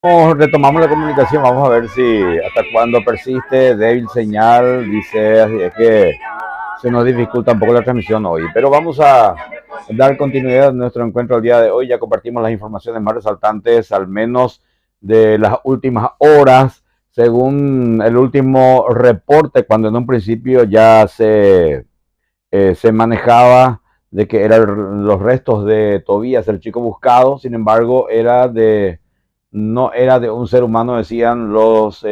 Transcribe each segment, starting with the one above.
Retomamos la comunicación, vamos a ver si hasta cuándo persiste, débil señal, dice, así es que se nos dificulta un poco la transmisión hoy, pero vamos a dar continuidad a nuestro encuentro el día de hoy. Ya compartimos las informaciones más resaltantes, al menos de las últimas horas, según el último reporte, cuando en un principio ya se manejaba de que eran los restos de Tobías, el chico buscado. Sin embargo, no era de un ser humano, decían los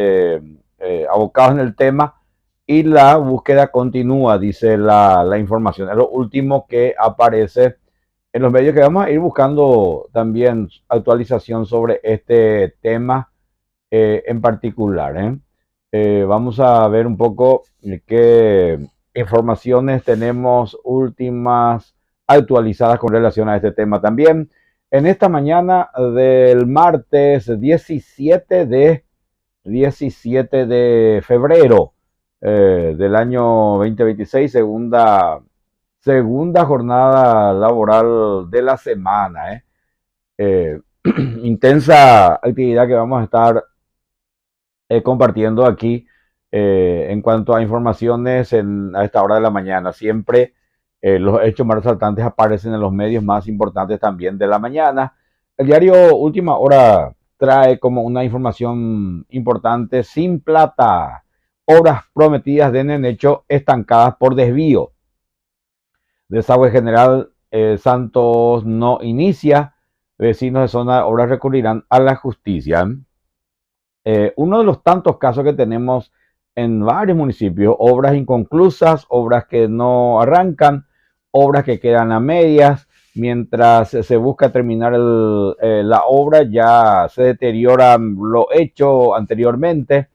abocados en el tema, y la búsqueda continúa, dice la información. Es lo último que aparece en los medios, que vamos a ir buscando también actualización sobre este tema en particular. Vamos a ver un poco qué informaciones tenemos últimas actualizadas con relación a este tema también. En esta mañana del martes 17 de febrero del año 2026, segunda jornada laboral de la semana. Intensa actividad que vamos a estar compartiendo aquí en cuanto a informaciones a esta hora de la mañana. Siempre los hechos más resaltantes aparecen en los medios más importantes también de la mañana. El diario Última Hora trae como una información importante: sin plata, obras prometidas de Nenecho estancadas por desvío. Desagüe General Santos no inicia. Vecinos de zona obras recurrirán a la justicia. Uno de los tantos casos que tenemos en varios municipios: obras inconclusas, obras que no arrancan, obras que quedan a medias. Mientras se busca terminar la obra, ya se deteriora lo hecho anteriormente.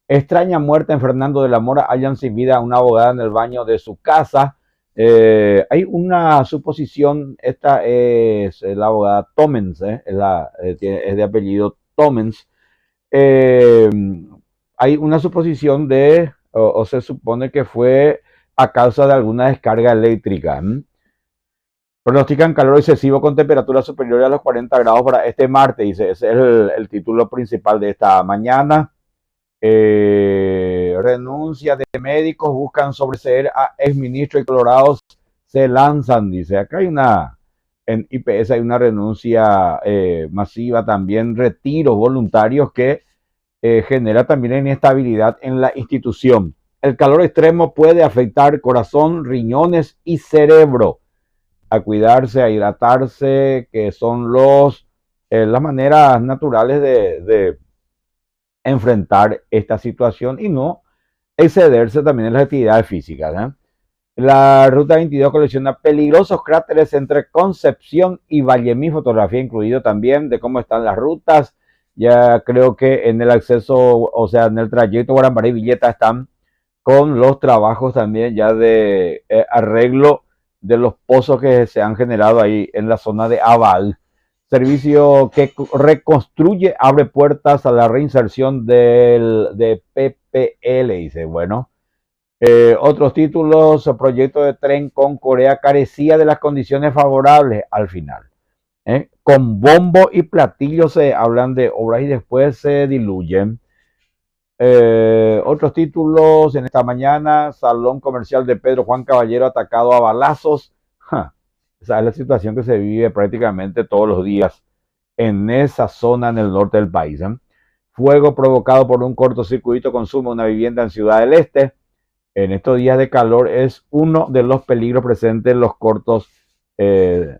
Extraña muerte en Fernando de la Mora, hallan sin vida a una abogada en el baño de su casa. Hay una suposición, esta es la abogada Tomens, es de apellido Tomens. eh, Hay una suposición o se supone que fue a causa de alguna descarga eléctrica. Pronostican calor excesivo con temperaturas superiores a los 40 grados para este martes, dice. Ese es el título principal de esta mañana. Renuncia de médicos, buscan sobreseer a exministros y colorados se lanzan, dice. Acá en IPS hay una renuncia masiva, también retiros voluntarios que genera también inestabilidad en la institución. El calor extremo puede afectar corazón, riñones y cerebro. A cuidarse, a hidratarse, que son las maneras naturales de enfrentar esta situación y no excederse también en las actividades físicas. La ruta 22 colecciona peligrosos cráteres entre Concepción y Vallemí, fotografía incluido también de cómo están las rutas. Ya creo que en el acceso, o sea, en el trayecto Guarambaré y Villeta están con los trabajos también ya de arreglo de los pozos que se han generado ahí en la zona de Aval. Servicio que reconstruye, abre puertas a la reinserción de PPL, dice. Bueno, otros títulos: proyecto de tren con Corea carecía de las condiciones favorables al final. Con bombo y platillo se hablan de obras y después se diluyen. Otros títulos en esta mañana: salón comercial de Pedro Juan Caballero atacado a balazos. Esa es la situación que se vive prácticamente todos los días en esa zona en el norte del país. Fuego provocado por un cortocircuito consume una vivienda en Ciudad del Este. En estos días de calor es uno de los peligros presentes los cortos que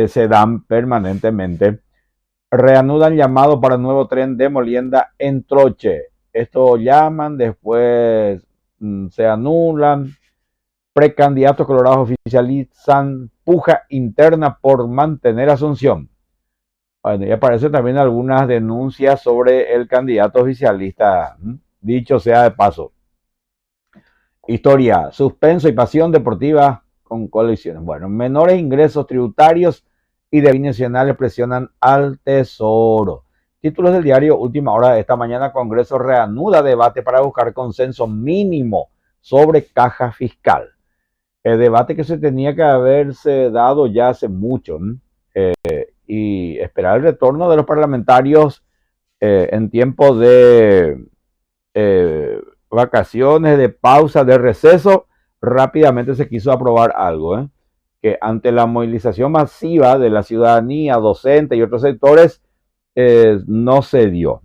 se dan permanentemente. Reanudan llamado para nuevo tren de Molienda en Troche. Esto llaman, después se anulan. Precandidatos colorados oficializan puja interna por mantener Asunción. Bueno, y aparecen también algunas denuncias sobre el candidato oficialista, dicho sea de paso. Historia: suspenso y pasión deportiva con colisiones. Bueno, menores ingresos tributarios y de binacionales presionan al Tesoro. Títulos del diario Última Hora de esta mañana: Congreso reanuda debate para buscar consenso mínimo sobre caja fiscal. El debate que se tenía que haberse dado ya hace mucho, y esperar el retorno de los parlamentarios en tiempo de vacaciones, de pausa, de receso, rápidamente se quiso aprobar algo, que ante la movilización masiva de la ciudadanía, docente y otros sectores, no se dio.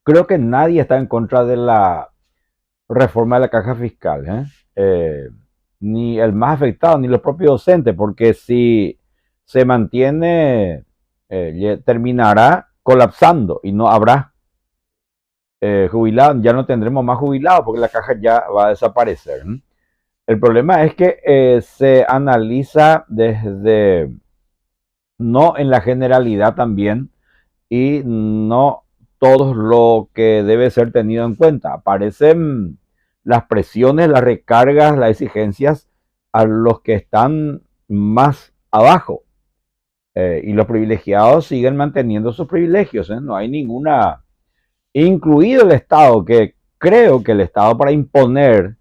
Creo que nadie está en contra de la reforma de la caja fiscal, ni el más afectado, ni los propios docentes, porque si se mantiene, terminará colapsando y no habrá jubilados, ya no tendremos más jubilados porque la caja ya va a desaparecer. El problema es que se analiza desde, no en la generalidad también, y no todo lo que debe ser tenido en cuenta. Aparecen las presiones, las recargas, las exigencias a los que están más abajo. Y los privilegiados siguen manteniendo sus privilegios. No hay ninguna, incluido el Estado, que creo que el Estado, para imponer,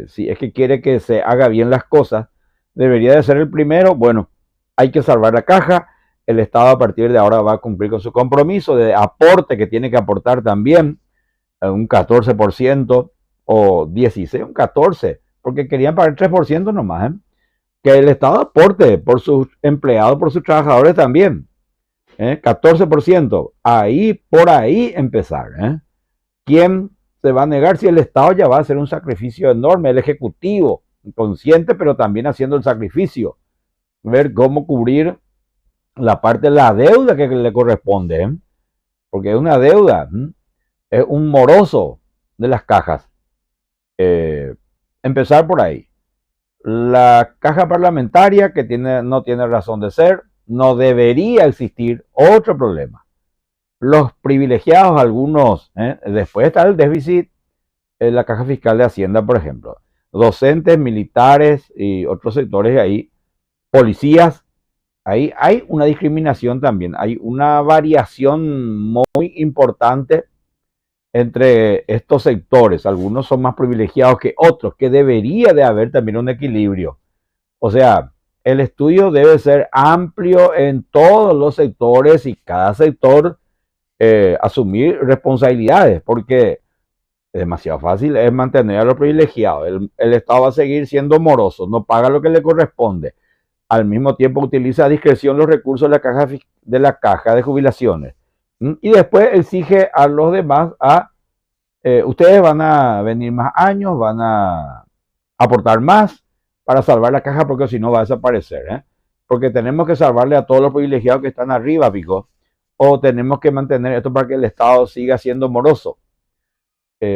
si es que quiere que se haga bien las cosas, debería de ser el primero. Bueno, hay que salvar la caja. El Estado a partir de ahora va a cumplir con su compromiso de aporte que tiene que aportar también, un 14% o 16, un 14%, porque querían pagar 3% nomás. Que el Estado aporte por sus empleados, por sus trabajadores también. 14%. Ahí, por ahí empezar. ¿Quién se va a negar si el Estado ya va a hacer un sacrificio enorme? El Ejecutivo, consciente, pero también haciendo el sacrificio. Ver cómo cubrir la parte de la deuda que le corresponde, porque es una deuda, es un moroso de las cajas. Empezar por ahí. La caja parlamentaria, que no tiene razón de ser, no debería existir. Otro problema. Los privilegiados, algunos, después está el déficit en la caja fiscal de Hacienda, por ejemplo. Docentes, militares y otros sectores de ahí, policías. Ahí hay una discriminación también, hay una variación muy importante entre estos sectores. Algunos son más privilegiados que otros, que debería de haber también un equilibrio. O sea, el estudio debe ser amplio en todos los sectores y cada sector asumir responsabilidades, porque es demasiado fácil es mantener a los privilegiados. El Estado va a seguir siendo moroso, no paga lo que le corresponde. Al mismo tiempo utiliza a discreción los recursos de la caja de jubilaciones. Y después exige a los demás ustedes van a venir más años, van a aportar más para salvar la caja, porque si no va a desaparecer. Porque tenemos que salvarle a todos los privilegiados que están arriba, pico, o tenemos que mantener esto para que el Estado siga siendo moroso.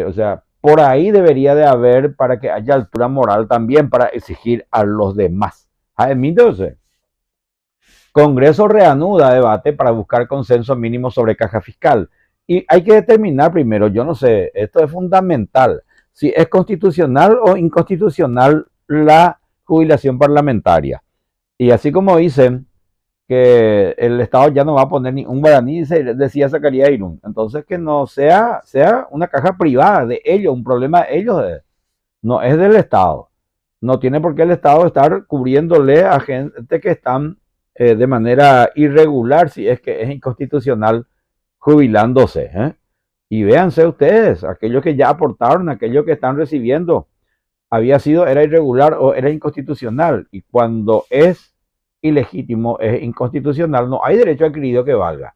O sea, por ahí debería de haber, para que haya altura moral también, para exigir a los demás. Entonces, Congreso reanuda debate para buscar consenso mínimo sobre caja fiscal. Y hay que determinar primero, yo no sé, esto es fundamental, si es constitucional o inconstitucional la jubilación parlamentaria. Y así como dicen que el Estado ya no va a poner ni un guaraní, decía Zacarías Irún, entonces que no sea una caja privada de ellos, un problema de ellos, no es del Estado. No tiene por qué el Estado estar cubriéndole a gente que están de manera irregular, si es que es inconstitucional, jubilándose. Y véanse ustedes, aquellos que ya aportaron, aquellos que están recibiendo, era irregular o era inconstitucional. Y cuando es ilegítimo, es inconstitucional, no hay derecho adquirido que valga.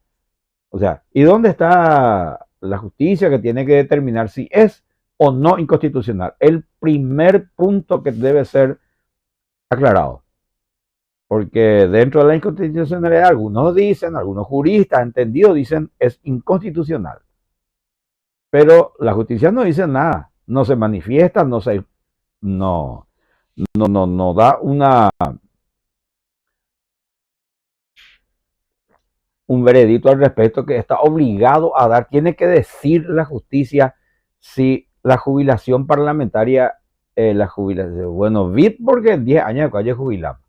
O sea, ¿y dónde está la justicia que tiene que determinar si es o no inconstitucional? El primer punto que debe ser aclarado. Porque dentro de la inconstitucionalidad, algunos juristas entendidos dicen es inconstitucional. Pero la justicia no dice nada, no se manifiesta, no da un veredicto al respecto que está obligado a dar. Tiene que decir la justicia si la jubilación parlamentaria, bueno, VIP porque en 10 años de jubilamos.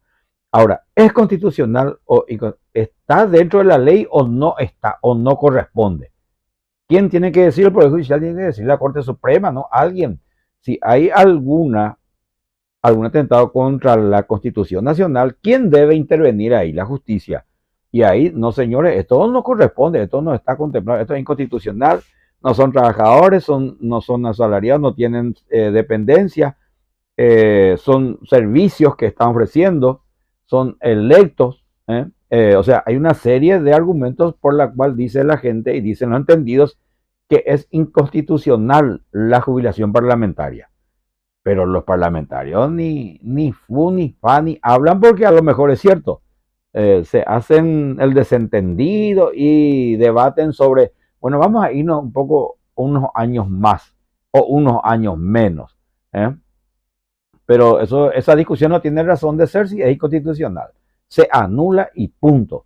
Ahora, ¿es constitucional o está dentro de la ley o no está o no corresponde? ¿Quién tiene que decir? El Poder Judicial tiene que decir la Corte Suprema, ¿no? Alguien. Si hay algún atentado contra la Constitución Nacional, ¿quién debe intervenir ahí? La justicia. Y ahí, no señores, esto no corresponde, esto no está contemplado, esto es inconstitucional, no son trabajadores, no son asalariados, no tienen dependencia, son servicios que están ofreciendo, son electos. O sea, hay una serie de argumentos por la cual dice la gente y dicen los entendidos que es inconstitucional la jubilación parlamentaria. Pero los parlamentarios ni fu ni fa ni hablan porque a lo mejor es cierto. Se hacen el desentendido y debaten sobre, bueno, vamos a irnos un poco unos años más o unos años menos. ¿eh? Pero esa discusión no tiene razón de ser si es inconstitucional. Se anula y punto.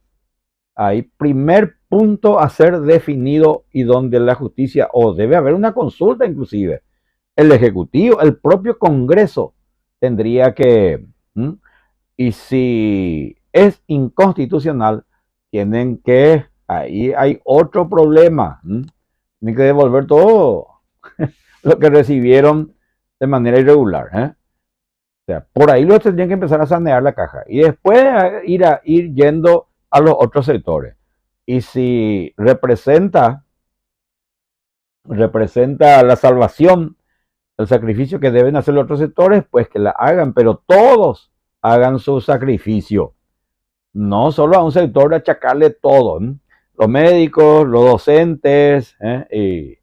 Hay primer punto a ser definido y donde la justicia, o debe haber una consulta inclusive, el Ejecutivo, el propio Congreso tendría que, y si es inconstitucional, tienen que, ahí hay otro problema, tienen que devolver todo lo que recibieron de manera irregular. O sea, por ahí lo tendrían que empezar a sanear la caja y después ir yendo a los otros sectores. Y si representa la salvación, el sacrificio que deben hacer los otros sectores, pues que la hagan, pero todos hagan su sacrificio. No solo a un sector achacarle todo. Los médicos, los docentes, y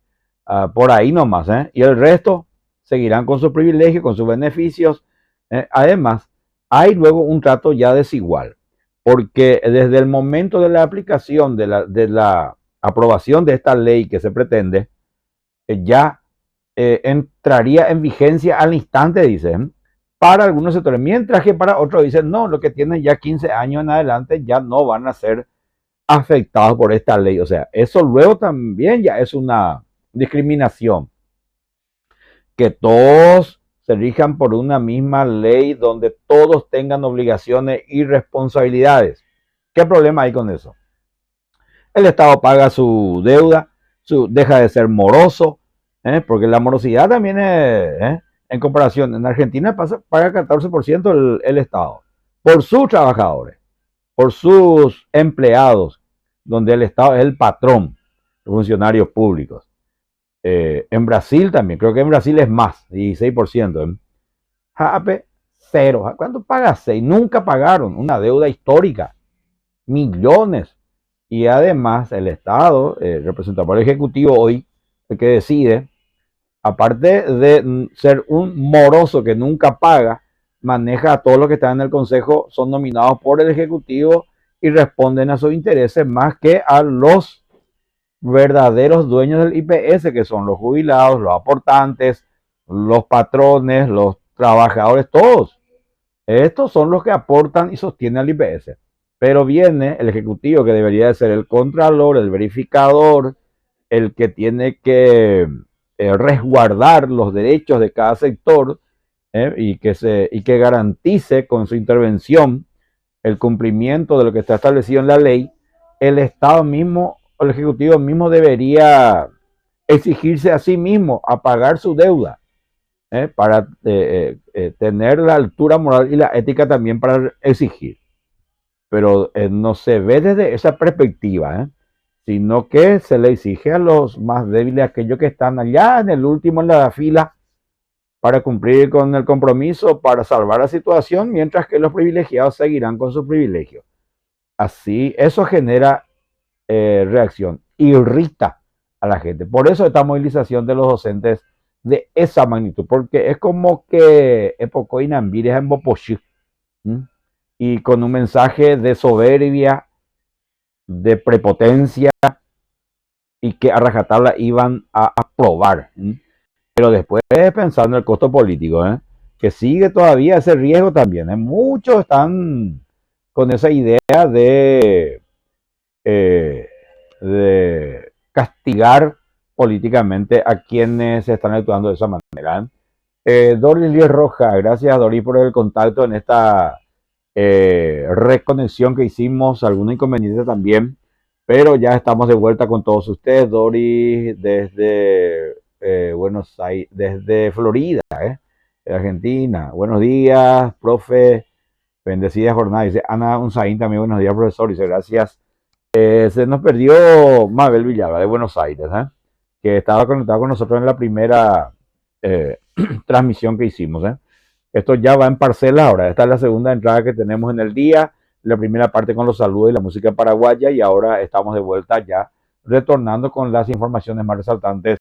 por ahí nomás. Y el resto seguirán con sus privilegios, con sus beneficios. Además, hay luego un trato ya desigual, porque desde el momento de la aplicación, de la aprobación de esta ley que se pretende, ya entraría en vigencia al instante, dicen, para algunos sectores, mientras que para otros dicen, no, los que tienen ya 15 años en adelante ya no van a ser afectados por esta ley. O sea, eso luego también ya es una discriminación. Que todos se rijan por una misma ley donde todos tengan obligaciones y responsabilidades. ¿Qué problema hay con eso? El Estado paga su deuda, deja de ser moroso, porque la morosidad también es, en comparación, en Argentina paga 14% el Estado, por sus trabajadores, por sus empleados, donde el Estado es el patrón, los funcionarios públicos. En Brasil también, creo que en Brasil es más, 16%. Jape, cero. ¿Cuánto paga 6? Nunca pagaron una deuda histórica, millones. Y además el Estado, representado por el Ejecutivo hoy, el que decide, aparte de ser un moroso que nunca paga, maneja a todos los que están en el Consejo, son nominados por el Ejecutivo y responden a sus intereses más que a los verdaderos dueños del IPS, que son los jubilados, los aportantes, los patrones, los trabajadores, todos. Estos son los que aportan y sostienen al IPS. Pero viene el Ejecutivo, que debería de ser el contralor, el verificador, el que tiene que resguardar los derechos de cada sector, y que garantice con su intervención el cumplimiento de lo que está establecido en la ley. El Estado mismo, el Ejecutivo mismo debería exigirse a sí mismo a pagar su deuda, para tener la altura moral y la ética también para exigir. Pero no se ve desde esa perspectiva, sino que se le exige a los más débiles, aquellos que están allá en el último en la fila, para cumplir con el compromiso, para salvar la situación, mientras que los privilegiados seguirán con sus privilegios. Así, eso genera reacción, irrita a la gente. Por eso esta movilización de los docentes de esa magnitud, porque es como que Epoco Inambires en Bopochí, y con un mensaje de soberbia, de prepotencia, y que a rajatabla iban a aprobar. Pero después pensando en el costo político, que sigue todavía ese riesgo también. Muchos están con esa idea de castigar políticamente a quienes están actuando de esa manera. Doris Lies Roja, gracias Doris por el contacto en esta reconexión que hicimos, algunos inconvenientes también, pero ya estamos de vuelta con todos ustedes. Doris desde Buenos Aires, desde Florida, Argentina. Buenos días, profe Bendecida jornada, dice Ana Unzaín también, buenos días, profesor, dice gracias. Se nos perdió Mabel Villalba de Buenos Aires, ¿eh? Que estaba conectado con nosotros en la primera transmisión que hicimos, ¿eh? Esto ya va en parcelas ahora. Esta es la segunda entrada que tenemos en el día. La primera parte con los saludos y la música paraguaya. Y ahora estamos de vuelta ya, retornando con las informaciones más resaltantes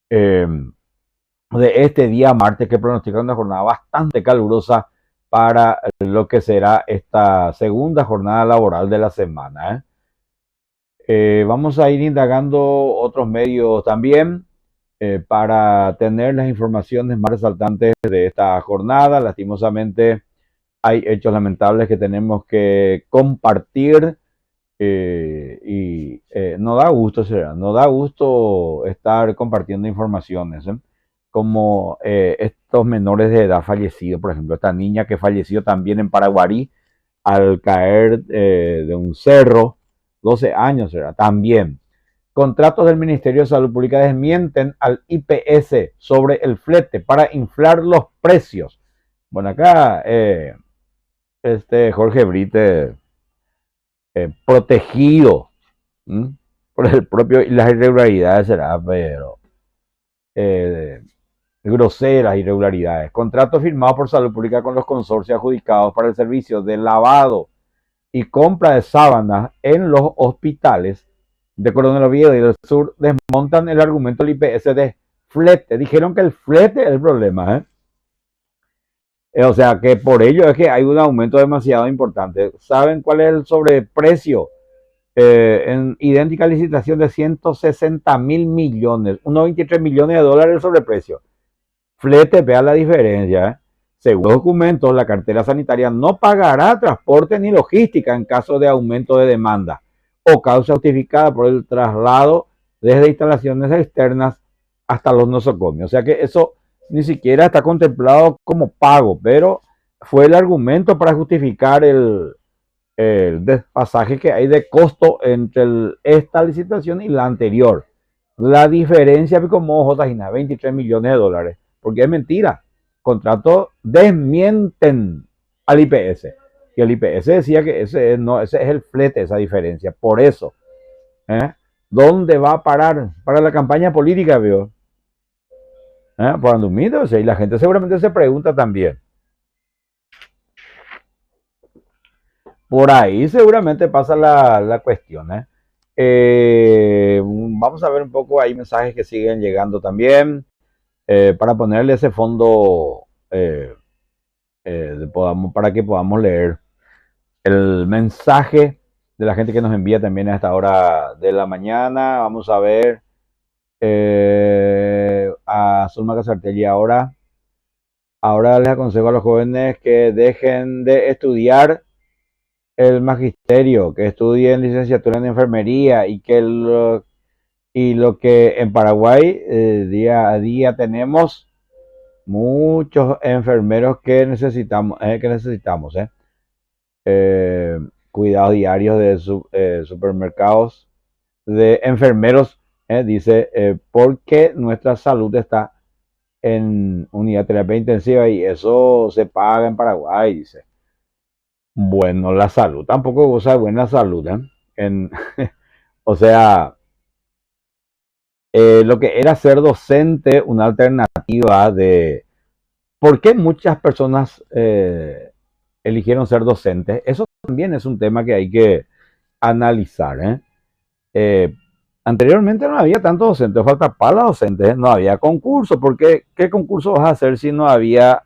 eh, de este día martes, que pronostica una jornada bastante calurosa para lo que será esta segunda jornada laboral de la semana, ¿eh? Vamos a ir indagando otros medios también para tener las informaciones más resaltantes de esta jornada. Lastimosamente hay hechos lamentables que tenemos que compartir y no da gusto, no da gusto estar compartiendo informaciones, ¿eh? Como estos menores de edad fallecidos, por ejemplo, esta niña que falleció también en Paraguarí al caer de un cerro, 12 años era, también. Contratos del Ministerio de Salud Pública desmienten al IPS sobre el flete para inflar los precios. Bueno, acá Jorge Brite, protegido por el propio, y las irregularidades será, pero groseras irregularidades. Contratos firmados por Salud Pública con los consorcios adjudicados para el servicio de lavado y compra de sábanas en los hospitales de Coronel Oviedo y del Sur desmontan el argumento del IPS de flete. Dijeron que el flete es el problema, ¿eh? O sea que por ello es que hay un aumento demasiado importante. ¿Saben cuál es el sobreprecio? En idéntica licitación de 160.000 millones, unos 23 millones de dólares el sobreprecio. Flete, vea la diferencia, ¿eh? Según documentos, la cartera sanitaria no pagará transporte ni logística en caso de aumento de demanda o causa justificada por el traslado desde instalaciones externas hasta los nosocomios. O sea que eso ni siquiera está contemplado como pago, pero fue el argumento para justificar el desfasaje que hay de costo entre esta licitación y la anterior. La diferencia, como J. 23 millones de dólares, porque es mentira. Contratos desmienten al IPS. Y el IPS decía que ese es el flete, esa diferencia. Por eso, ¿dónde va a parar? Para la campaña política, vio. Por Andumito, o sea, y la gente seguramente se pregunta también. Por ahí seguramente pasa la cuestión, vamos a ver un poco, hay mensajes que siguen llegando también, para ponerle ese fondo, para que podamos leer el mensaje de la gente que nos envía también a esta hora de la mañana. Vamos a ver a Zulma Casartelli ahora les aconsejo a los jóvenes que dejen de estudiar el magisterio, que estudien licenciatura en enfermería y que lo que en Paraguay día a día tenemos muchos enfermeros que necesitamos, cuidados diarios de supermercados, de enfermeros, dice, porque nuestra salud está en unidad de terapia intensiva y eso se paga en Paraguay, dice. Bueno, la salud tampoco goza de buena salud, o sea, lo que era ser docente, una alternativa de por qué muchas personas eligieron ser docentes. Eso también es un tema que hay que analizar, anteriormente no había tantos docentes, falta para los docentes, no había concurso, porque ¿qué concurso vas a hacer si no había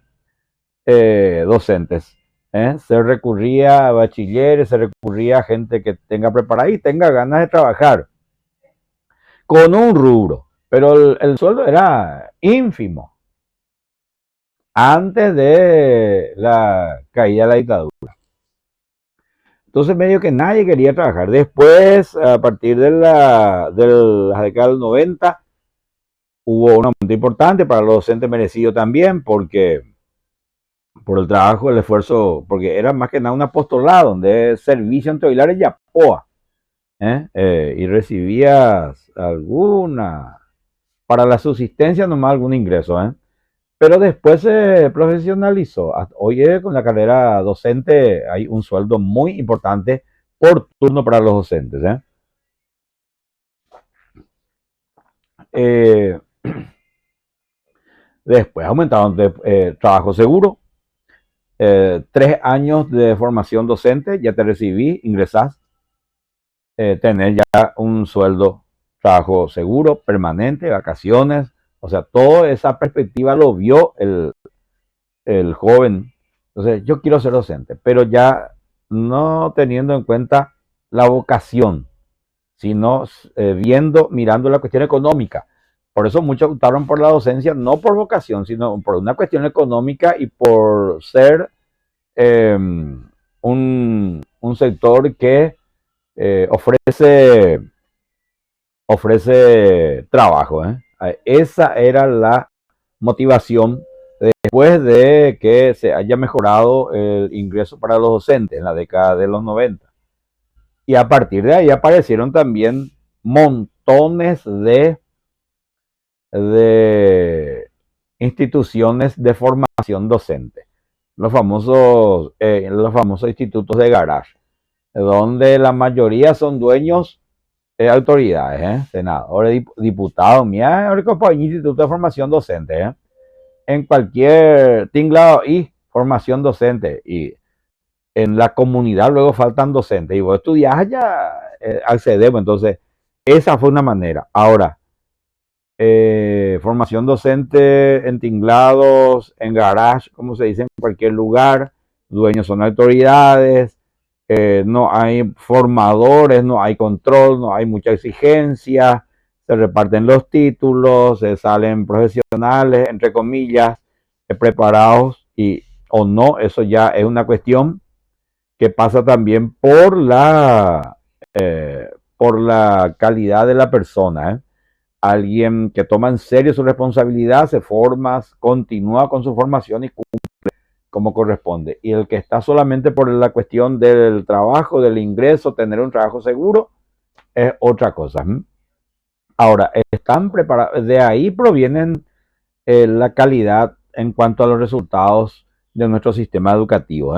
docentes? Se recurría a bachilleres, se recurría a gente que tenga preparada y tenga ganas de trabajar con un rubro, pero el sueldo era ínfimo antes de la caída de la dictadura. Entonces medio que nadie quería trabajar. Después, a partir de la década del 90, hubo un aumento importante para los docentes, merecido también, porque por el trabajo, el esfuerzo, porque era más que nada un apostolado, donde servicio entre Hilares y Apoa, y recibías alguna, para la subsistencia nomás algún ingreso, pero después se profesionalizó. Hoy con la carrera docente hay un sueldo muy importante por turno para los docentes. Eh, Después aumentaron de trabajo seguro, 3 años de formación docente, ya te recibí, ingresás, tener ya un sueldo, trabajo seguro, permanente, vacaciones, o sea, toda esa perspectiva lo vio el joven. Entonces, yo quiero ser docente, pero ya no teniendo en cuenta la vocación, sino mirando la cuestión económica. Por eso muchos optaron por la docencia, no por vocación, sino por una cuestión económica y por ser eh, un sector que ofrece trabajo. Esa era la motivación después de que se haya mejorado el ingreso para los docentes en la década de los 90. Y a partir de ahí aparecieron también montones de instituciones de formación docente, los famosos institutos de garage, donde la mayoría son dueños de autoridades, senadores, diputados, mira, ahora instituto de formación docente, en cualquier tinglado y formación docente, y en la comunidad luego faltan docentes, y vos estudiás ya accedemos. Entonces esa fue una manera. Ahora, formación docente en tinglados, en garage, como se dice en cualquier lugar, dueños son autoridades, no hay formadores, no hay control, no hay mucha exigencia, se reparten los títulos, se salen profesionales, entre comillas, preparados y o no, eso ya es una cuestión que pasa también por la calidad de la persona. Alguien que toma en serio su responsabilidad, se forma, continúa con su formación y como corresponde. Y el que está solamente por la cuestión del trabajo, del ingreso, tener un trabajo seguro, es otra cosa. Ahora, están preparados, de ahí provienen la calidad en cuanto a los resultados de nuestro sistema educativo.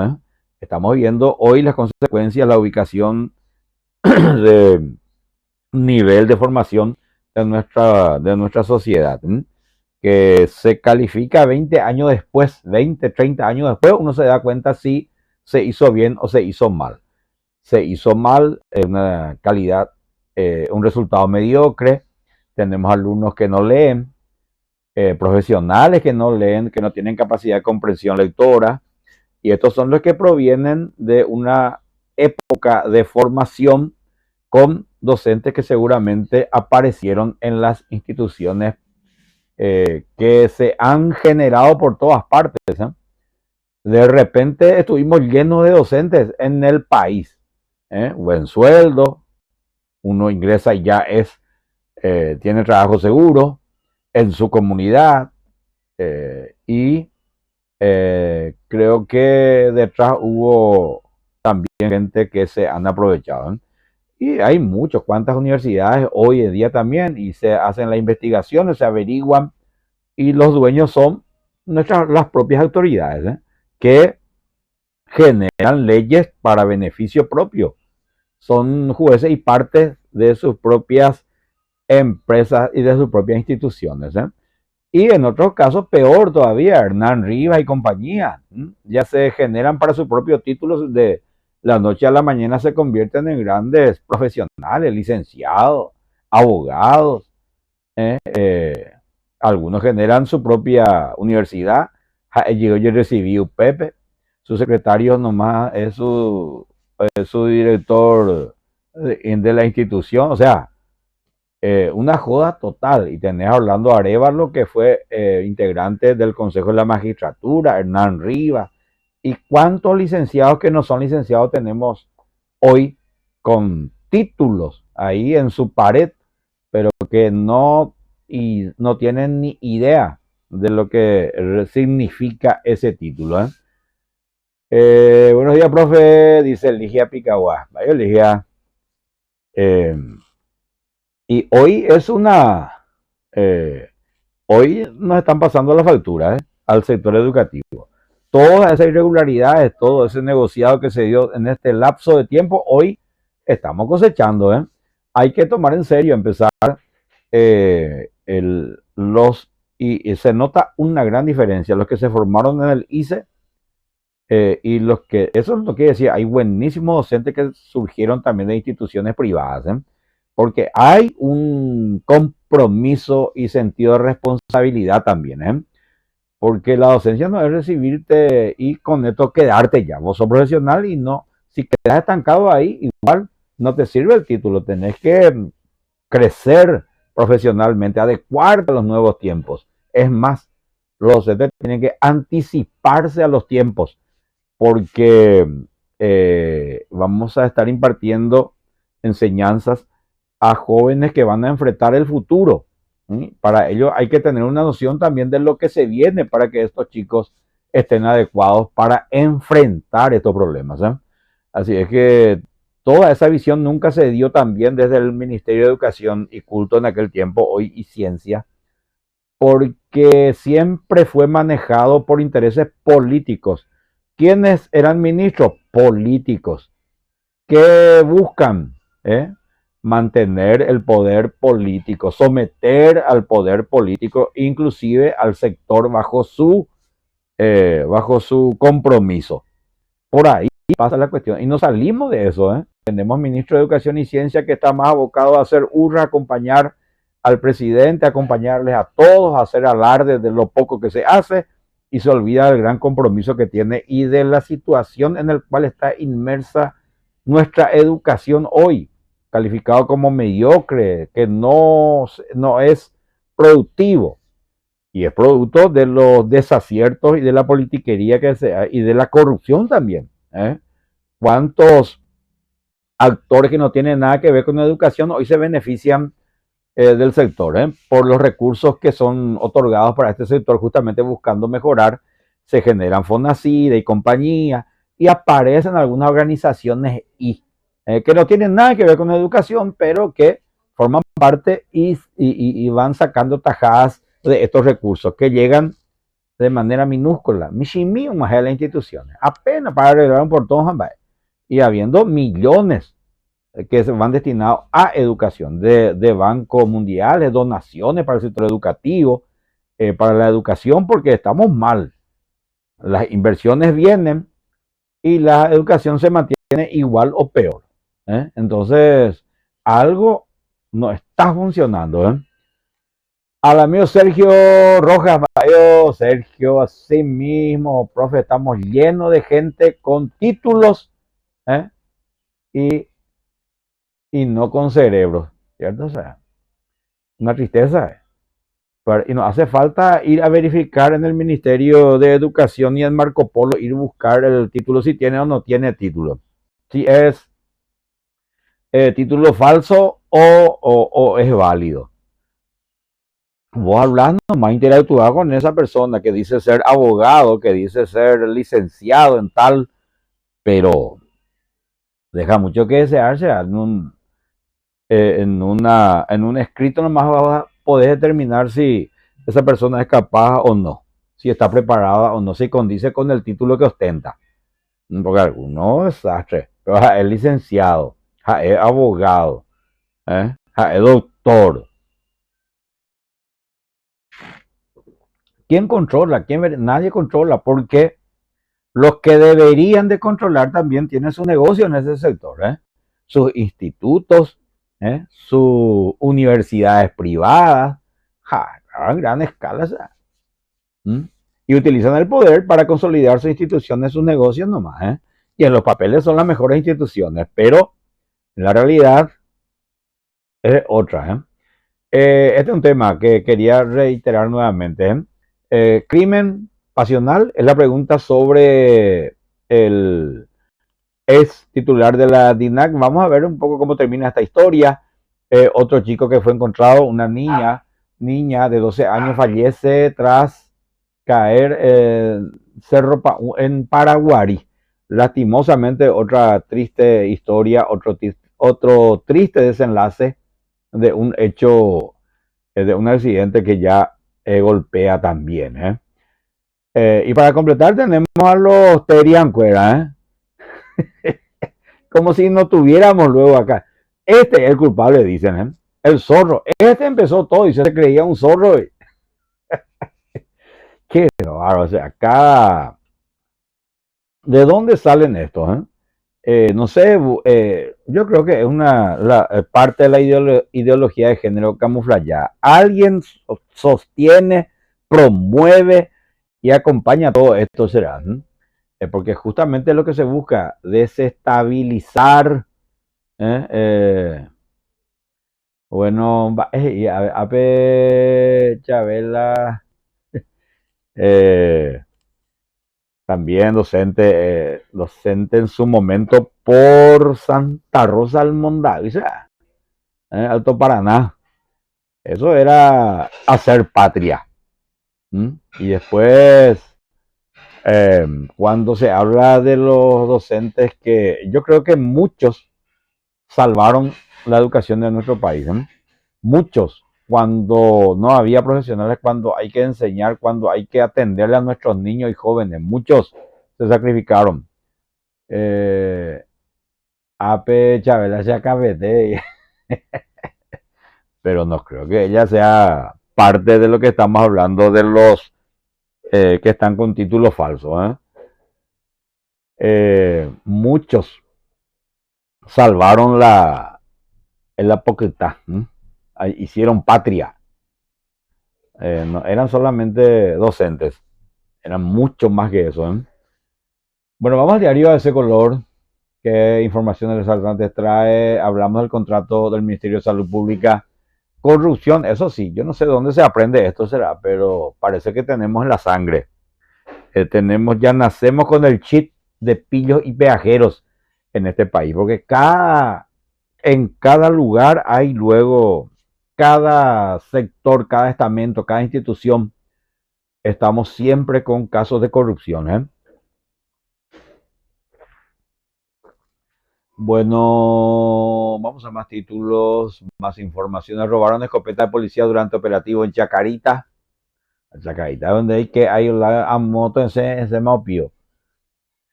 Estamos viendo hoy las consecuencias, la ubicación de nivel de formación de nuestra sociedad, que se califica 20 años después, 20, 30 años después, uno se da cuenta si se hizo bien o se hizo mal. Se hizo mal, una calidad, un resultado mediocre, tenemos alumnos que no leen, profesionales que no leen, que no tienen capacidad de comprensión lectora, y estos son los que provienen de una época de formación con docentes que seguramente aparecieron en las instituciones que se han generado por todas partes. De repente estuvimos llenos de docentes en el país. Buen sueldo, uno ingresa y ya tiene trabajo seguro en su comunidad, y creo que detrás hubo también gente que se han aprovechado. Y hay muchos, cuantas universidades hoy en día también, y se hacen las investigaciones, se averiguan, y los dueños son las propias autoridades, que generan leyes para beneficio propio. Son jueces y partes de sus propias empresas y de sus propias instituciones. Y en otros casos, peor todavía, Hernán Rivas y compañía, ya se generan para sus propios títulos, de la noche a la mañana se convierten en grandes profesionales, licenciados, abogados. Algunos generan su propia universidad. Yo recibí UPEP, su secretario nomás es su director de la institución. O sea, una joda total. Y tenés a Orlando Arévalo, que fue integrante del Consejo de la Magistratura, Hernán Rivas, y cuántos licenciados que no son licenciados tenemos hoy con títulos ahí en su pared, pero que no tienen ni idea de lo que significa ese título. Buenos días, profe, dice Ligia Picaguá. Vaya, Ligia. Y hoy hoy nos están pasando la factura. al sector educativo. Todas esas irregularidades, todo ese negociado que se dio en este lapso de tiempo, hoy estamos cosechando. Hay que tomar en serio, empezar y se nota una gran diferencia. Los que se formaron en el ICE y los que, eso es lo que decía, hay buenísimos docentes que surgieron también de instituciones privadas, porque hay un compromiso y sentido de responsabilidad también, porque la docencia no es recibirte y con esto quedarte ya. Vos sos profesional y no, si quedas estancado ahí, igual no te sirve el título, tenés que crecer profesionalmente, adecuarte a los nuevos tiempos. Es más, los docentes tienen que anticiparse a los tiempos, porque vamos a estar impartiendo enseñanzas a jóvenes que van a enfrentar el futuro. Para ello hay que tener una noción también de lo que se viene para que estos chicos estén adecuados para enfrentar estos problemas. Así es que toda esa visión nunca se dio también desde el Ministerio de Educación y Culto en aquel tiempo, hoy y Ciencia, porque siempre fue manejado por intereses políticos. ¿Quiénes eran ministros? Políticos, que buscan mantener el poder político, someter al poder político, inclusive al sector bajo su compromiso. Por ahí pasa la cuestión. Y no salimos de eso. Tenemos ministro de Educación y Ciencia que está más abocado a hacer hurra, acompañar al presidente, acompañarles a todos, a hacer alarde de lo poco que se hace, y se olvida del gran compromiso que tiene y de la situación en la cual está inmersa nuestra educación hoy, calificado como mediocre, que no es productivo, y es producto de los desaciertos y de la politiquería y de la corrupción también. ¿Cuántos actores que no tienen nada que ver con la educación hoy se benefician del sector, por los recursos que son otorgados para este sector, justamente buscando mejorar? Se generan Fonacide y compañía, y aparecen algunas organizaciones que no tienen nada que ver con la educación, pero que forman parte y van sacando tajadas de estos recursos que llegan de manera minúscula, más a las instituciones, apenas para arreglar un portón, y habiendo millones que se van destinados a educación, de bancos mundiales, donaciones para el sector educativo, para la educación, porque estamos mal. Las inversiones vienen y la educación se mantiene igual o peor. Entonces, algo no está funcionando. Al amigo Sergio Rojas, Sergio, así mismo, profe, estamos llenos de gente con títulos y no con cerebros, ¿cierto? O sea, una tristeza. Y nos hace falta ir a verificar en el Ministerio de Educación y en Marco Polo, ir a buscar el título, si tiene o no tiene título. Si es título falso o es válido. Vos hablando, más interactuar con esa persona que dice ser abogado, que dice ser licenciado en tal, pero deja mucho que desearse. En un escrito nomás vas a poder determinar si esa persona es capaz o no, si está preparada o no, si condice con el título que ostenta. Porque algunos desastres, pero es licenciado, es abogado, es doctor. ¿Quién controla? Nadie controla, porque los que deberían de controlar también tienen su negocio en ese sector, sus institutos, sus universidades privadas, a gran escala, y utilizan el poder para consolidar sus instituciones, sus negocios nomás, y en los papeles son las mejores instituciones, pero en la realidad es otra. Este es un tema que quería reiterar nuevamente. Crimen pasional es la pregunta sobre el ex titular de la DINAC. Vamos a ver un poco cómo termina esta historia. Otro chico que fue encontrado, una niña de 12 años, fallece tras caer en Paraguarí. Lastimosamente, otra triste historia, otro triste desenlace de un hecho, de un accidente que ya golpea también. Y para completar tenemos a los Teriancuera, ¿eh? Como si no tuviéramos luego acá. Este es el culpable, dicen, ¿eh? El zorro. Este empezó todo y se creía un zorro. Qué raro, o sea, acá, ¿de dónde salen estos? No sé, yo creo que es parte de la ideología de género camuflada. Alguien sostiene, promueve y acompaña todo esto, será, porque justamente lo que se busca, desestabilizar, ¿eh? Bueno, Chabela, eh, también docente en su momento por Santa Rosa del Mondavi, Alto Paraná. Eso era hacer patria. Y después, cuando se habla de los docentes, que yo creo que muchos salvaron la educación de nuestro país, muchos, cuando no había profesionales, cuando hay que enseñar, cuando hay que atenderle a nuestros niños y jóvenes, muchos se sacrificaron. AP Chabela se acabete, pero no creo que ella sea parte de lo que estamos hablando de los que están con títulos falsos. Muchos salvaron el apócrita, hicieron patria. No, eran solamente docentes, eran mucho más que eso. Bueno, vamos al diario de ese color. ¿Qué informaciones resaltantes trae? Hablamos del contrato del Ministerio de Salud Pública. Corrupción, eso sí, yo no sé dónde se aprende esto, será, pero parece que tenemos en la sangre. Ya nacemos con el chip de pillos y peajeros en este país, porque en cada lugar hay luego, cada sector, cada estamento, cada institución, estamos siempre con casos de corrupción. Bueno, vamos a más títulos, más informaciones. Robaron escopeta de policía durante operativo en Chacarita. Chacarita, donde hay a moto en ese Maupio.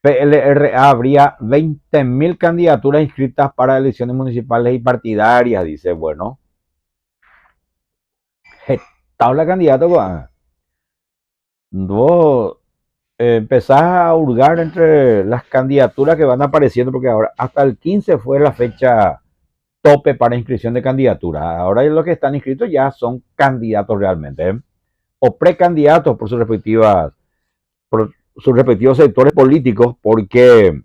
PLRA habría 20.000 candidaturas inscritas para elecciones municipales y partidarias, dice. Bueno, tabla candidato, vos empezás a hurgar entre las candidaturas que van apareciendo, porque ahora hasta el 15 fue la fecha tope para inscripción de candidaturas. Ahora los que están inscritos ya son candidatos realmente, o precandidatos por sus respectivos sectores políticos, porque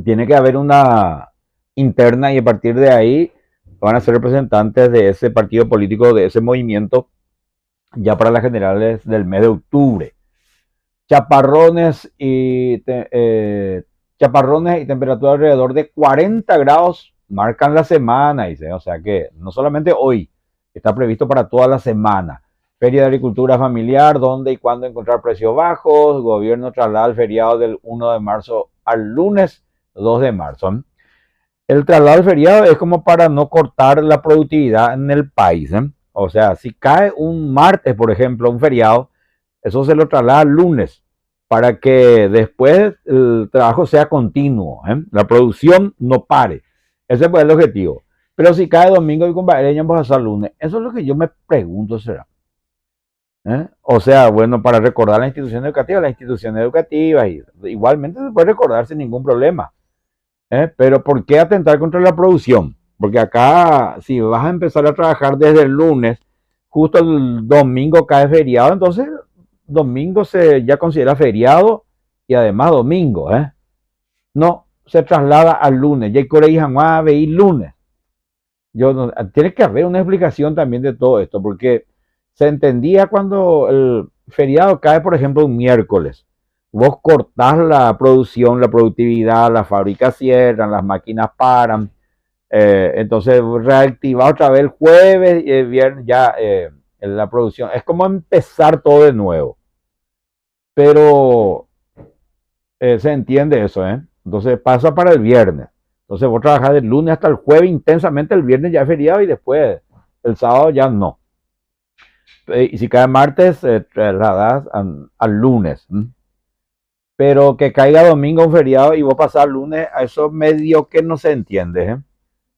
tiene que haber una interna y a partir de ahí van a ser representantes de ese partido político, de ese movimiento, ya para las generales del mes de octubre. Chaparrones y temperatura alrededor de 40 grados marcan la semana, dice. O sea que no solamente hoy, está previsto para toda la semana. Feria de Agricultura Familiar, dónde y cuándo encontrar precios bajos. Gobierno traslada el feriado del 1 de marzo al lunes 2 de marzo. El traslado del feriado es como para no cortar la productividad en el país. O sea, si cae un martes, por ejemplo, un feriado, eso se lo traslada al lunes para que después el trabajo sea continuo, la producción no pare. Ese fue el objetivo. Pero si cae domingo y compañeros vamos a hacer lunes, eso es lo que yo me pregunto, será. O sea, bueno, para recordar la institución educativa, igualmente se puede recordar sin ningún problema. Pero ¿por qué atentar contra la producción? Porque acá, si vas a empezar a trabajar desde el lunes, justo el domingo cae feriado, entonces domingo se ya considera feriado y además domingo, no, se traslada al lunes, ya hay jamás veí lunes. Tiene que haber una explicación también de todo esto, porque se entendía cuando el feriado cae, por ejemplo, un miércoles. Vos cortás la producción, la productividad, las fábricas cierran, las máquinas paran, entonces reactiva otra vez el jueves y el viernes ya la producción. Es como empezar todo de nuevo. Pero se entiende eso, Entonces pasa para el viernes. Entonces vos trabajás del lunes hasta el jueves intensamente, el viernes ya es feriado y después el sábado ya no. Y si cae martes, trasladas al lunes. Pero que caiga domingo un feriado y vos pasar lunes, a eso medio que no se entiende.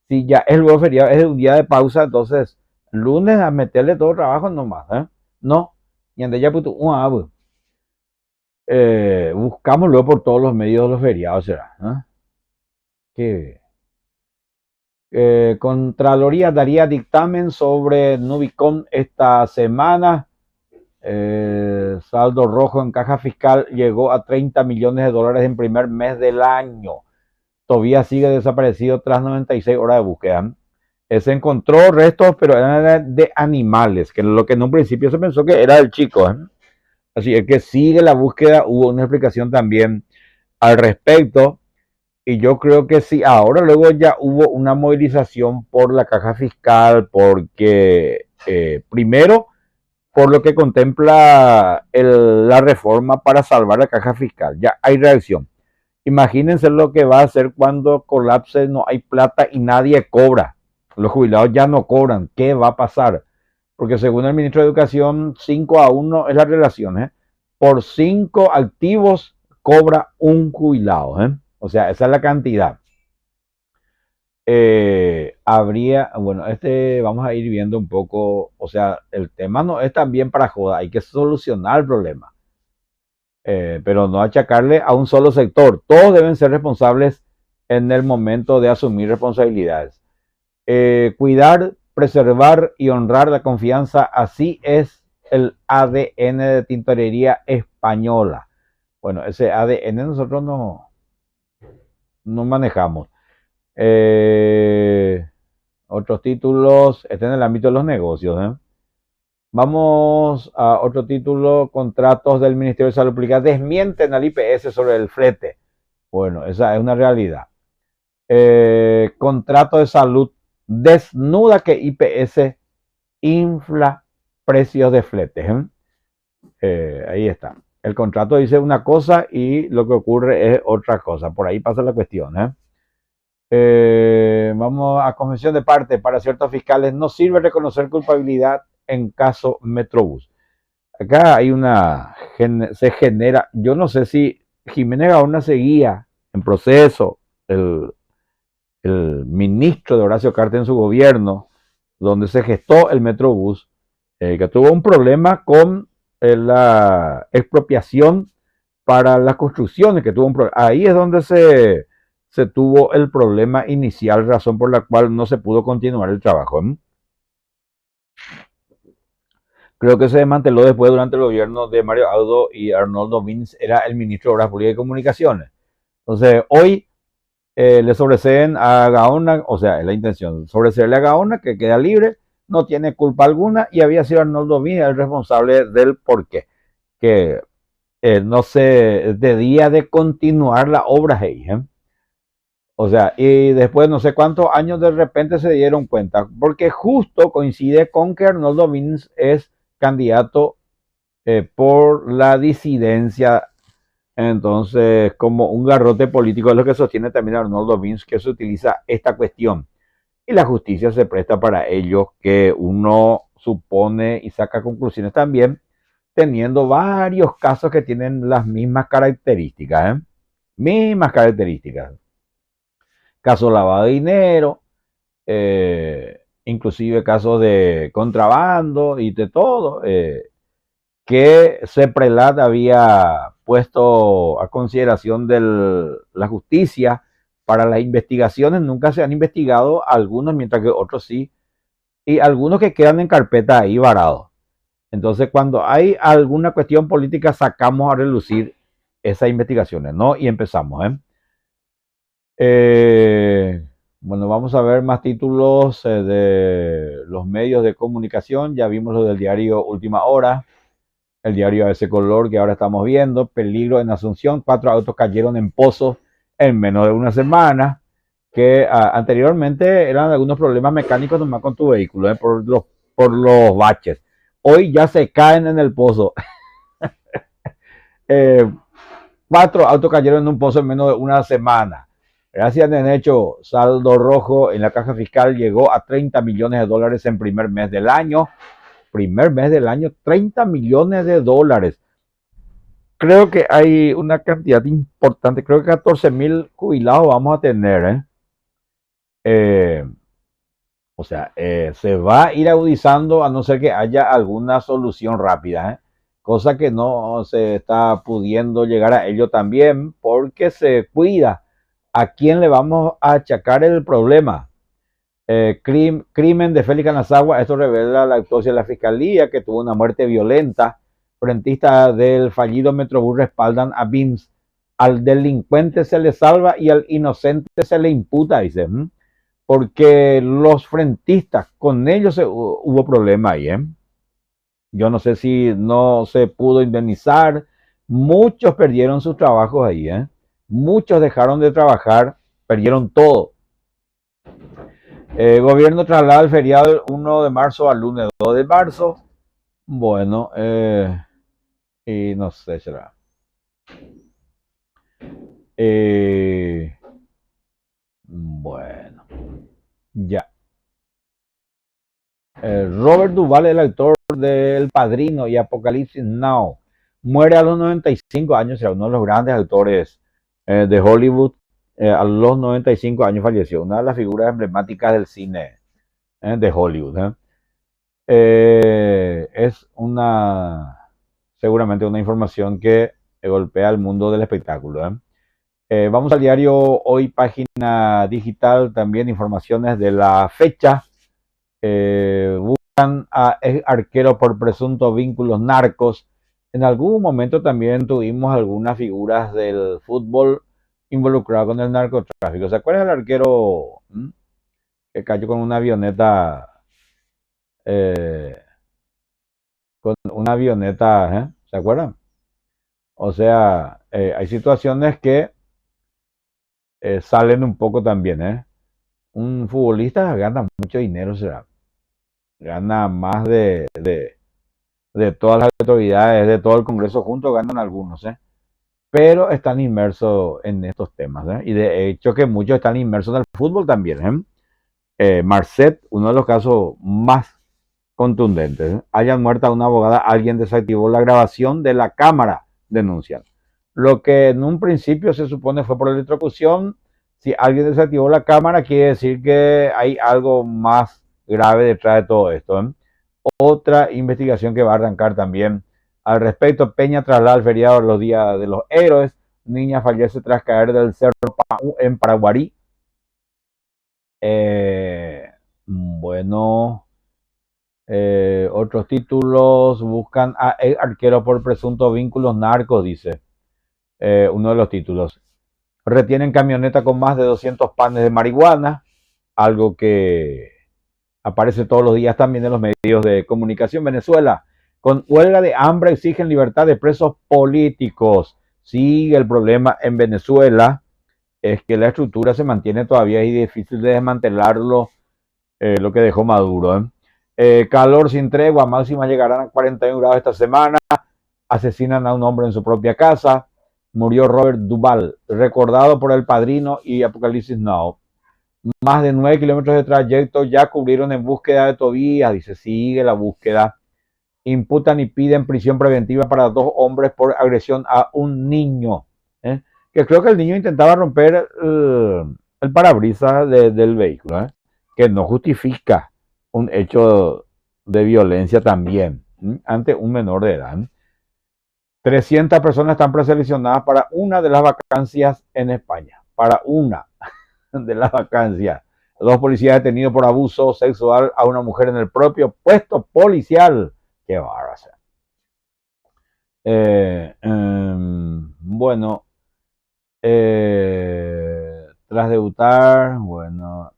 Si ya es luego feriado, es un día de pausa, entonces lunes a meterle todo trabajo nomás. No, y ande ya puto buscámoslo por todos los medios de los feriados, será. Que Contraloría daría dictamen sobre Nubicon esta semana. Saldo rojo en caja fiscal llegó a 30 millones de dólares en primer mes del año. Todavía sigue desaparecido tras 96 horas de búsqueda. Se encontró restos, pero eran de animales, que lo que en un principio se pensó que era el chico. Así es que sigue la búsqueda. Hubo una explicación también al respecto. Y yo creo que sí, ahora luego ya hubo una movilización por la caja fiscal, porque primero, por lo que contempla la reforma para salvar la caja fiscal, ya hay reacción. Imagínense lo que va a hacer cuando colapse, no hay plata y nadie cobra. Los jubilados ya no cobran. ¿Qué va a pasar? Porque según el ministro de Educación, 5-1 es la relación. Por 5 activos cobra un jubilado. O sea, esa es la cantidad. Bueno, vamos a ir viendo un poco, o sea, el tema no es también para joda, hay que solucionar el problema. Pero no achacarle a un solo sector. Todos deben ser responsables en el momento de asumir responsabilidades. Cuidar, preservar y honrar la confianza, así es el ADN de Tintorería Española. Bueno, ese ADN nosotros no manejamos. Otros títulos, en el ámbito de los negocios. Vamos a otro título. Contratos del Ministerio de Salud Pública desmienten al IPS sobre el flete. Bueno, esa es una realidad. Contrato de salud desnuda que IPS infla precios de flete. Ahí está. El contrato dice una cosa y lo que ocurre es otra cosa. Por ahí pasa la cuestión. Vamos a confesión de parte. Para ciertos fiscales no sirve reconocer culpabilidad en caso Metrobús. Acá hay se genera, yo no sé si Jiménez Gaona seguía en proceso, el ministro de Horacio Cartes en su gobierno, donde se gestó el Metrobús, que tuvo un problema con la expropiación para las construcciones, que tuvo un problema. Ahí es donde se tuvo el problema inicial, razón por la cual no se pudo continuar el trabajo. Creo que se desmanteló después durante el gobierno de Mario Audo y Arnoldo Vins era el ministro de Obras Públicas y Comunicaciones. Entonces, hoy le sobreseen a Gaona, o sea, es la intención, sobreseerle a Gaona, que queda libre, no tiene culpa alguna, y había sido Arnoldo Vins el responsable del porqué, que no se debía de continuar la obra ahí. O sea, y después no sé cuántos años de repente se dieron cuenta, porque justo coincide con que Arnoldo Vins es candidato por la disidencia. Entonces, como un garrote político es lo que sostiene también Arnoldo Vins, que se utiliza esta cuestión. Y la justicia se presta para ello, que uno supone y saca conclusiones también, teniendo varios casos que tienen las mismas características. Mismas características. Caso lavado de dinero, inclusive casos de contrabando y de todo, que CEPRELAT había puesto a consideración de la justicia para las investigaciones. Nunca se han investigado algunos, mientras que otros sí, y algunos que quedan en carpeta ahí varados. Entonces, cuando hay alguna cuestión política, sacamos a relucir esas investigaciones, ¿no? Y empezamos. Bueno, vamos a ver más títulos de los medios de comunicación. Ya vimos lo del diario Última Hora, el diario ABC Color que ahora estamos viendo. Peligro en Asunción, 4 autos cayeron en pozos en menos de una semana, que anteriormente eran algunos problemas mecánicos nomás con tu vehículo, por los baches. Hoy ya se caen en el pozo. 4 autos cayeron en un pozo en menos de una semana. Gracias a hecho, saldo rojo en la caja fiscal llegó a 30 millones de dólares en primer mes del año. primer mes del año, 30 millones de dólares. Creo que hay una cantidad importante, creo que 14.000 jubilados vamos a tener, ¿eh? Eh, o sea, se va a ir agudizando a no ser que haya alguna solución rápida, ¿eh? Cosa que no se está pudiendo llegar a ello también porque se cuida a quién le vamos a achacar el problema. Crimen de Félix Canazagua, esto revela la autopsia de la fiscalía que tuvo una muerte violenta. Frentistas del fallido Metrobús respaldan a BIMS. Al delincuente se le salva y al inocente se le imputa, dice. Porque los frentistas, con ellos hubo problema ahí. Yo no sé si no se pudo indemnizar. Muchos perdieron sus trabajos ahí. Muchos dejaron de trabajar, perdieron todo. Gobierno traslada el feriado del 1 de marzo al lunes 2 de marzo. Bueno, y no sé, será. Bueno, ya. Robert Duvall, el actor del Padrino y Apocalipsis Now, muere a los 95 años, será uno de los grandes actores de Hollywood. A los 95 años falleció, una de las figuras emblemáticas del cine de Hollywood. Es seguramente una información que golpea al mundo del espectáculo. Vamos al diario Hoy, página digital, también informaciones de la fecha. Buscan a arquero por presuntos vínculos narcos. En algún momento también tuvimos algunas figuras del fútbol involucradas con el narcotráfico. ¿Se acuerdan del arquero que cayó con una avioneta? ¿Se acuerdan? O sea, hay situaciones que salen un poco también. Un futbolista gana mucho dinero, será. Gana más de todas las autoridades, de todo el Congreso juntos, ganan algunos, pero están inmersos en estos temas, y de hecho que muchos están inmersos en el fútbol también. Marcet, uno de los casos más contundentes. Hayan muerto a una abogada, alguien desactivó la grabación de la cámara, denuncian. Lo que en un principio se supone fue por electrocución, si alguien desactivó la cámara, quiere decir que hay algo más grave detrás de todo esto. Otra investigación que va a arrancar también al respecto. Peña traslada al feriado los días de los héroes. Niña fallece tras caer del cerro en Paraguarí. Bueno, otros títulos. Buscan a arquero por presuntos vínculos narcos, dice uno de los títulos. Retienen camioneta con más de 200 panes de marihuana, algo que aparece todos los días también en los medios de comunicación. Venezuela, con huelga de hambre, exigen libertad de presos políticos. Sigue el problema en Venezuela, es que la estructura se mantiene todavía y difícil de desmantelarlo, lo que dejó Maduro. Calor sin tregua, máximas llegarán a 41 grados esta semana. Asesinan a un hombre en su propia casa. Murió Robert Duvall, recordado por El Padrino y Apocalipsis Now. Más de 9 kilómetros de trayecto ya cubrieron en búsqueda de Tobías, dice, sigue la búsqueda. Imputan y piden prisión preventiva para 2 hombres por agresión a un niño. Que creo que el niño intentaba romper el parabrisas del vehículo, que no justifica un hecho de violencia también ante un menor de edad. 300 personas están preseleccionadas para una de las vacancias en España. Para una de las vacancias. 2 policías detenidos por abuso sexual a una mujer en el propio puesto policial. Qué bárbaro. Bueno, tras debutar, bueno,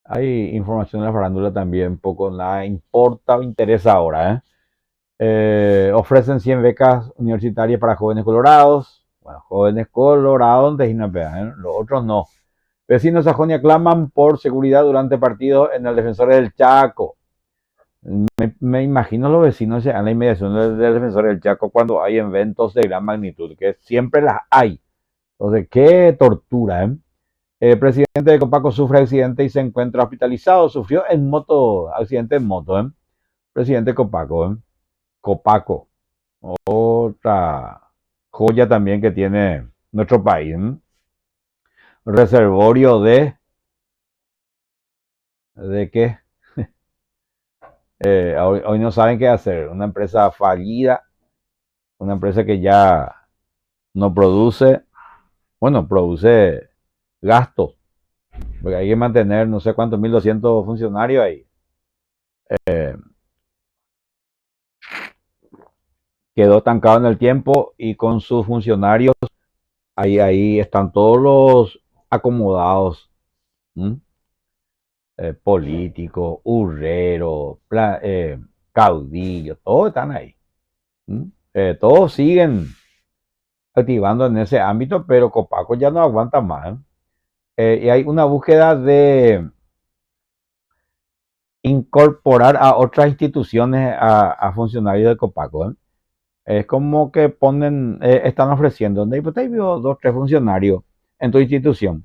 hay información de la farándula también, poco nada importa o interesa ahora. Ofrecen 100 becas universitarias para jóvenes colorados. Bueno, jóvenes colorados de Ginapea, los otros no. Vecinos de Sajonia claman por seguridad durante partidos en el Defensores del Chaco. Me imagino los vecinos en la inmediación del Defensor del Chaco cuando hay eventos de gran magnitud, que siempre las hay. Entonces, qué tortura, El presidente de Copaco sufre accidente y se encuentra hospitalizado. Sufrió en moto, accidente en moto, ¿eh? Presidente de Copaco, ¿eh? Copaco, otra joya también que tiene nuestro país, ¿eh? Reservorio ¿de qué? Hoy no saben qué hacer. Una empresa fallida, una empresa que ya no produce, bueno, produce gastos, porque hay que mantener no sé cuántos 1.200 funcionarios ahí. Eh, Quedó estancado en el tiempo y con sus funcionarios ahí están todos los acomodados, ¿m? Políticos, urreros, caudillos, todos están ahí. ¿M? Todos siguen activando en ese ámbito, pero Copaco ya no aguanta más, ¿eh? Y hay una búsqueda de incorporar a otras instituciones a funcionarios de Copaco, ¿eh? Es como que están ofreciendo, pues ahí vio dos, tres funcionarios en tu institución.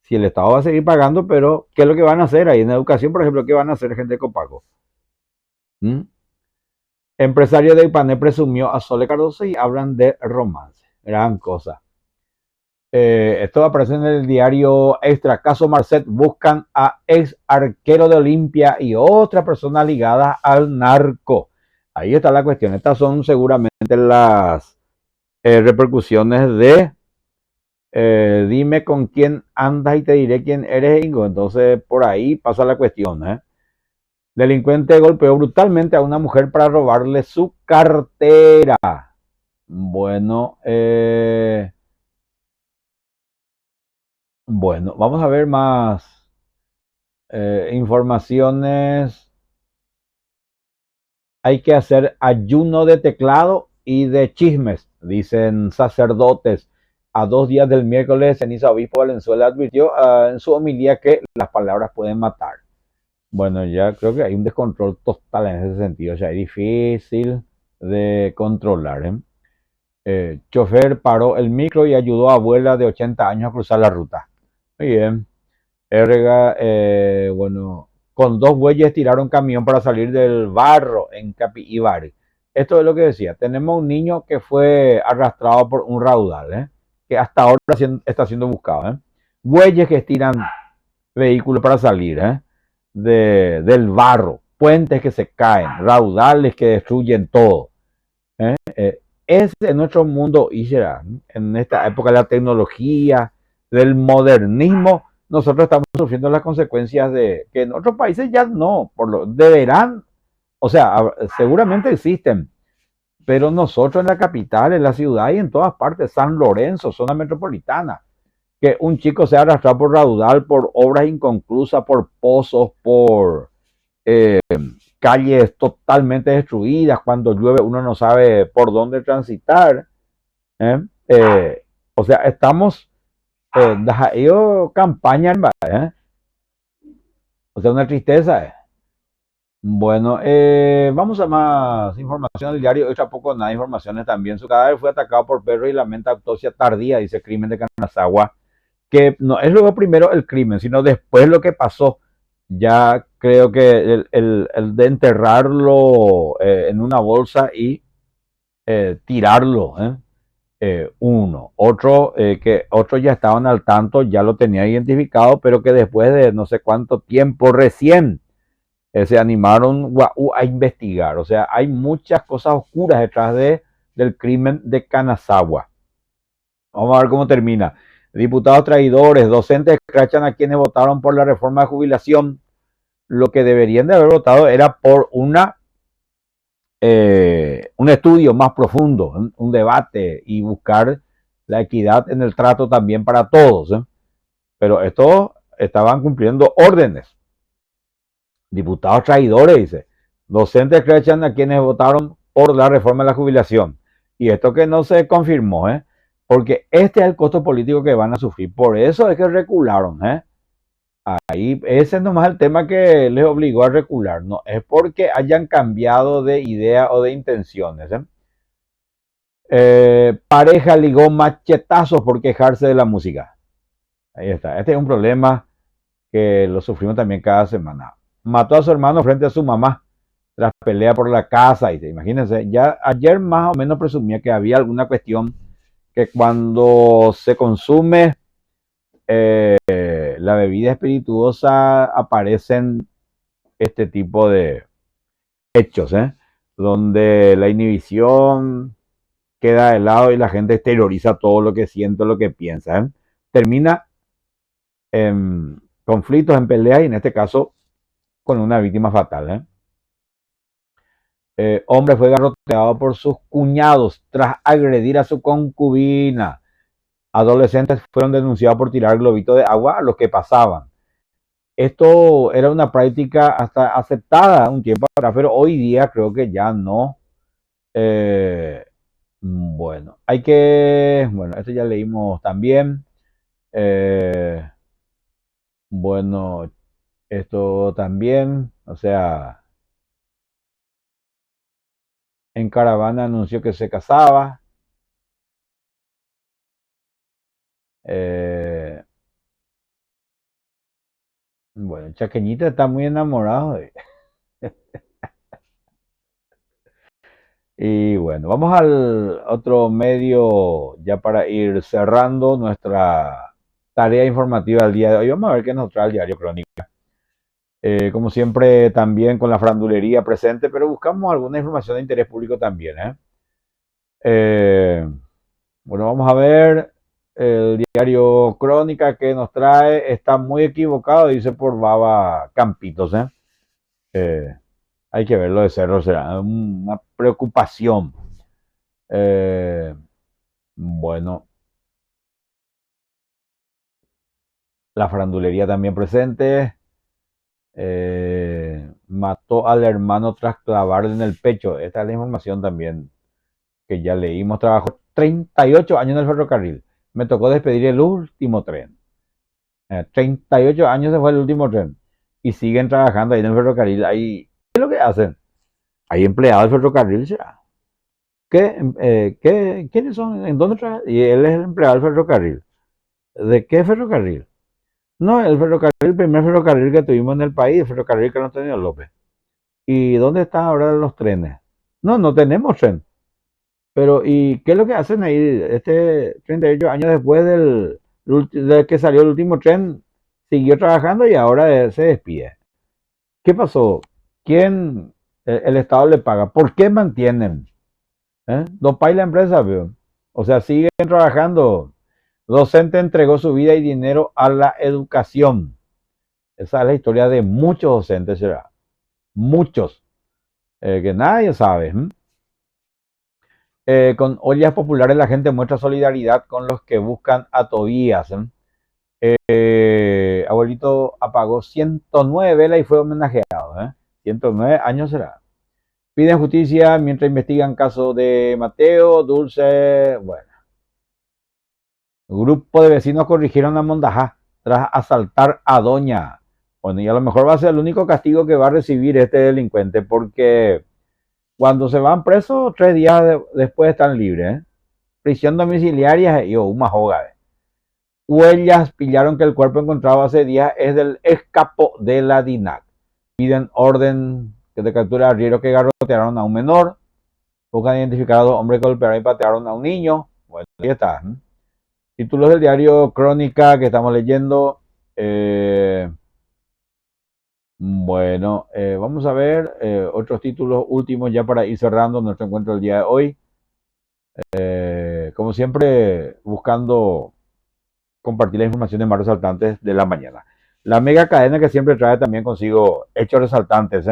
Si el Estado va a seguir pagando, pero ¿qué es lo que van a hacer ahí en educación, por ejemplo? ¿Qué van a hacer gente de Copaco? ¿Mm? Empresario de Ipané presumió a Sole Cardoso y hablan de romance. Gran cosa. Esto aparece en el diario Extra. Caso Marcet, buscan a ex arquero de Olimpia y otra persona ligada al narco. Ahí está la cuestión. Estas son seguramente las repercusiones de dime con quién andas y te diré quién eres, Ingo. Entonces, por ahí pasa la cuestión, ¿eh? Delincuente golpeó brutalmente a una mujer para robarle su cartera. Bueno, bueno, vamos a ver más informaciones. Hay que hacer ayuno de teclado y de chismes, dicen sacerdotes. A 2 días del miércoles, ceniza obispo Valenzuela advirtió en su homilía que las palabras pueden matar. Bueno, ya creo que hay un descontrol total en ese sentido, o sea, es difícil de controlar, ¿eh? Chofer paró el micro y ayudó a abuela de 80 años a cruzar la ruta. Muy bien. Erga, bueno, con 2 bueyes tiraron camión para salir del barro en Capiibari. Esto es lo que decía. Tenemos un niño que fue arrastrado por un raudal, ¿eh? Que hasta ahora está siendo buscado, ¿eh? Bueyes que estiran vehículos para salir, ¿eh? Del barro, puentes que se caen, raudales que destruyen todo, ¿eh? Es en nuestro mundo, y será, en esta época de la tecnología, del modernismo, nosotros estamos sufriendo las consecuencias de que en otros países ya no, deberán, o sea, seguramente existen, pero nosotros en la capital, en la ciudad y en todas partes, San Lorenzo, zona metropolitana, que un chico sea arrastrado por raudal, por obras inconclusas, por pozos, por eh, calles totalmente destruidas, cuando llueve uno no sabe por dónde transitar, ¿eh? O sea, estamos yo campaña, ¿eh? O sea, una tristeza, ¿eh? Bueno, vamos a más información del diario. Hoy tampoco nada de informaciones también. Su cadáver fue atacado por perros y lamenta autopsia tardía, dice crimen de Canazagua. Que no es luego primero el crimen, sino después lo que pasó. Ya creo que el de enterrarlo en una bolsa y tirarlo, ¿eh? Uno. Que otros ya estaban al tanto, ya lo tenía identificado, pero que después de no sé cuánto tiempo recién se animaron a investigar. O sea, hay muchas cosas oscuras detrás del crimen de Canazagua. Vamos a ver cómo termina. Diputados traidores, docentes escrachan a quienes votaron por la reforma de jubilación. Lo que deberían de haber votado era por un estudio más profundo, un debate y buscar la equidad en el trato también para todos, ¿eh? Pero estos estaban cumpliendo órdenes. Diputados traidores, dice. Docentes escrachan a quienes votaron por la reforma de la jubilación. Y esto que no se confirmó, ¿eh? Porque este es el costo político que van a sufrir. Por eso es que recularon, ¿eh? Ahí, ese es nomás el tema que les obligó a recular, no es porque hayan cambiado de idea o de intenciones, ¿eh? Pareja ligó machetazos por quejarse de la música. Ahí está. Este es un problema que lo sufrimos también cada semana. Mató a su hermano frente a su mamá tras pelea por la casa. Y imagínense, ya ayer más o menos presumía que había alguna cuestión que cuando se consume la bebida espirituosa aparecen este tipo de hechos, donde la inhibición queda de lado y la gente exterioriza todo lo que siente, lo que piensa. Termina en conflictos, en peleas y en este caso con una víctima fatal. Hombre fue garroteado por sus cuñados tras agredir a su concubina. Adolescentes fueron denunciados por tirar globitos de agua a los que pasaban. Esto era una práctica hasta aceptada un tiempo atrás, pero hoy día creo que ya no. Eh, bueno, esto ya leímos también. Eh, bueno, esto también, o sea, en caravana anunció que se casaba. Eh, bueno, Chaqueñita está muy enamorado Y bueno, vamos al otro medio ya para ir cerrando nuestra tarea informativa del día de hoy. Vamos a ver qué nos trae el diario Crónica. Como siempre, también con la frandulería presente, pero buscamos alguna información de interés público también. Eh, bueno, vamos a ver el diario Crónica que nos trae. Está muy equivocado, dice por Baba Campitos. Eh, Hay que verlo de cerro, será una preocupación. Eh, bueno, la farandulería también presente. Mató al hermano tras clavarle en el pecho. Esta es la información también que ya leímos. Trabajó 38 años en el ferrocarril. Me tocó despedir el último tren. 38 años se fue el último tren. Y siguen trabajando ahí en el ferrocarril. Ahí, ¿qué es lo que hacen? Hay empleados del ferrocarril, ¿será? ¿Quiénes son? ¿En dónde trabajan? Y él es el empleado del ferrocarril. ¿De qué ferrocarril? No, el primer ferrocarril que tuvimos en el país, el ferrocarril Carlos Antonio López. ¿Y dónde están ahora los trenes? No, no tenemos tren. Pero, ¿y qué es lo que hacen ahí? 38 años después de que salió el último tren, siguió trabajando y ahora se despide. ¿Qué pasó? ¿Quién el Estado le paga? ¿Por qué mantienen? No paga la empresa, pero, o sea, siguen trabajando. Docente entregó su vida y dinero a la educación. Esa es la historia de muchos docentes, ¿será? Muchos, que nadie sabe. Con ollas populares la gente muestra solidaridad con los que buscan a Tobías. Abuelito apagó 109 velas y fue homenajeado. 109 años será. Piden justicia mientras investigan caso de Mateo, Dulce. Bueno, grupo de vecinos corrigieron a Mondajá tras asaltar a Doña. Bueno, y a lo mejor va a ser el único castigo que va a recibir este delincuente, porque cuando se van presos, 3 días después están libres. Prisión domiciliaria y una joga. Huellas pillaron que el cuerpo encontrado hace días es del escapo de la DINAC. Piden orden de captura de arrieros que garrotearon a un menor. Buscan identificar a 2 hombres que golpearon y patearon a un niño. Bueno, ahí está. Títulos del diario Crónica que estamos leyendo. Bueno, vamos a ver otros títulos últimos ya para ir cerrando nuestro encuentro del día de hoy. Como siempre, buscando compartir las informaciones más resaltantes de la mañana. La mega cadena que siempre trae también consigo hechos resaltantes.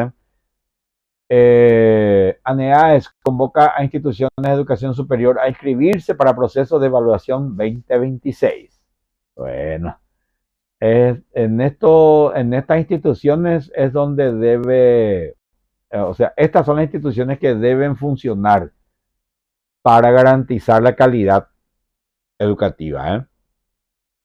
ANEAES convoca a instituciones de educación superior a inscribirse para procesos de evaluación 2026. Bueno, en estas instituciones es donde o sea, estas son las instituciones que deben funcionar para garantizar la calidad educativa.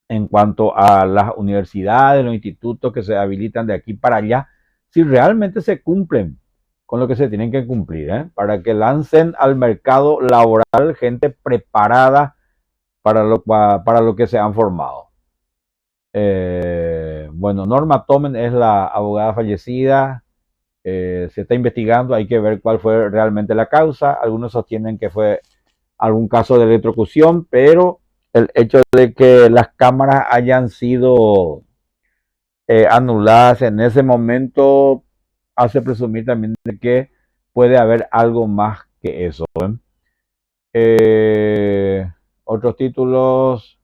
En cuanto a las universidades, los institutos que se habilitan de aquí para allá, si realmente se cumplen con lo que se tienen que cumplir, para que lancen al mercado laboral gente preparada para lo que se han formado. Bueno, Norma Tomen es la abogada fallecida. Se está investigando, hay que ver cuál fue realmente la causa. Algunos sostienen que fue algún caso de electrocución, pero el hecho de que las cámaras hayan sido anuladas en ese momento hace presumir también de que puede haber algo más que eso. Eh, Otros títulos: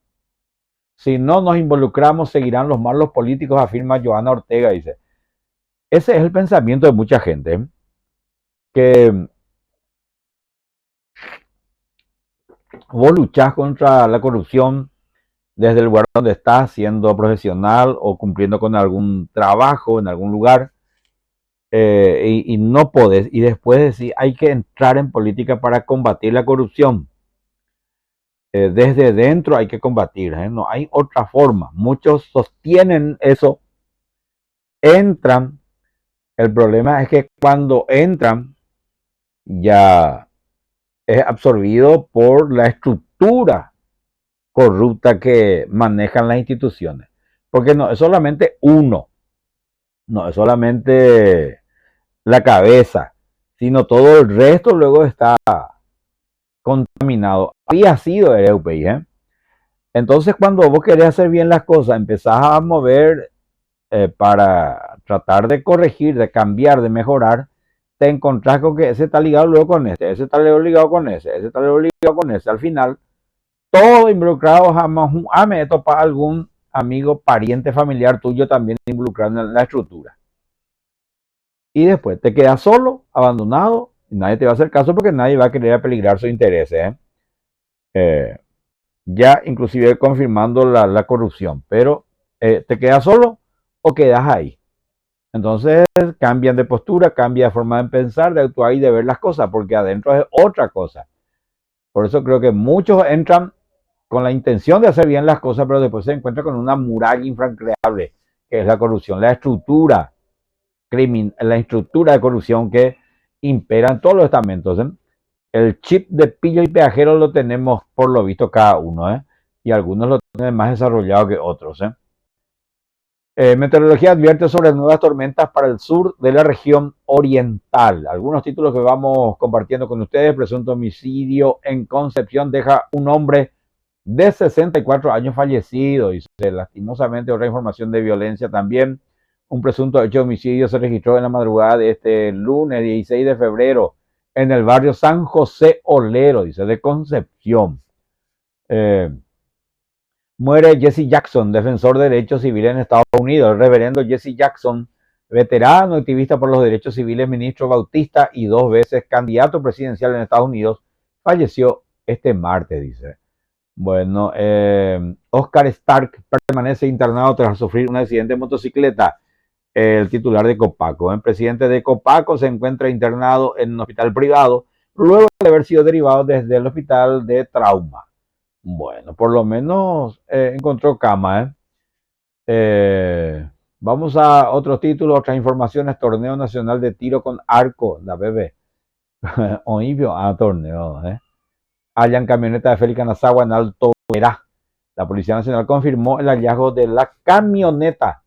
si no nos involucramos, seguirán los malos políticos, afirma Joana Ortega, dice. Ese es el pensamiento de mucha gente, que vos luchás contra la corrupción desde el lugar donde estás, siendo profesional o cumpliendo con algún trabajo en algún lugar, y no podés, y después decir, hay que entrar en política para combatir la corrupción. Desde dentro hay que combatir, no hay otra forma. Muchos sostienen eso, entran. El problema es que cuando entran ya es absorbido por la estructura corrupta que manejan las instituciones. Porque no es solamente uno, no es solamente la cabeza, sino todo el resto luego está contaminado. Había sido el EUPI, Entonces, cuando vos querés hacer bien las cosas, empezás a mover para tratar de corregir, de cambiar, de mejorar, te encontrás con que ese está ligado luego con ese está ligado con ese está ligado con ese. Al final, todo involucrado, jamás me topa algún amigo, pariente, familiar tuyo también involucrado en la estructura. Y después te quedas solo, abandonado, y nadie te va a hacer caso porque nadie va a querer peligrar sus intereses. Eh, ya inclusive confirmando la corrupción, pero te quedas solo o quedas ahí. Entonces cambian de postura, cambia de forma de pensar, de actuar y de ver las cosas, porque adentro es otra cosa. Por eso creo que muchos entran con la intención de hacer bien las cosas, pero después se encuentran con una muralla infranqueable, que es la corrupción, la estructura la estructura de corrupción que impera en todos los estamentos. El chip de pillo y peajero lo tenemos por lo visto cada uno, y algunos lo tienen más desarrollado que otros. Meteorología advierte sobre nuevas tormentas para el sur de la región oriental. Algunos títulos que vamos compartiendo con ustedes: presunto homicidio en Concepción deja un hombre de 64 años fallecido. Y lastimosamente otra información de violencia también. Un presunto hecho de homicidio se registró en la madrugada de este lunes 16 de febrero en el barrio San José Olero, dice, de Concepción. Muere Jesse Jackson, defensor de derechos civiles en Estados Unidos. El reverendo Jesse Jackson, veterano activista por los derechos civiles, ministro bautista y 2 veces candidato presidencial en Estados Unidos, falleció este martes, dice. Bueno, Oscar Stark permanece internado tras sufrir un accidente de motocicleta. El titular de Copaco, el presidente de Copaco, se encuentra internado en un hospital privado luego de haber sido derivado desde el hospital de trauma. Bueno, por lo menos encontró cama. Vamos a otros títulos, otras informaciones. Torneo Nacional de Tiro con Arco, la BB. Oivio a torneo. Hallan camioneta de Félix Canazagua en Alto Verá. La Policía Nacional confirmó el hallazgo de la camioneta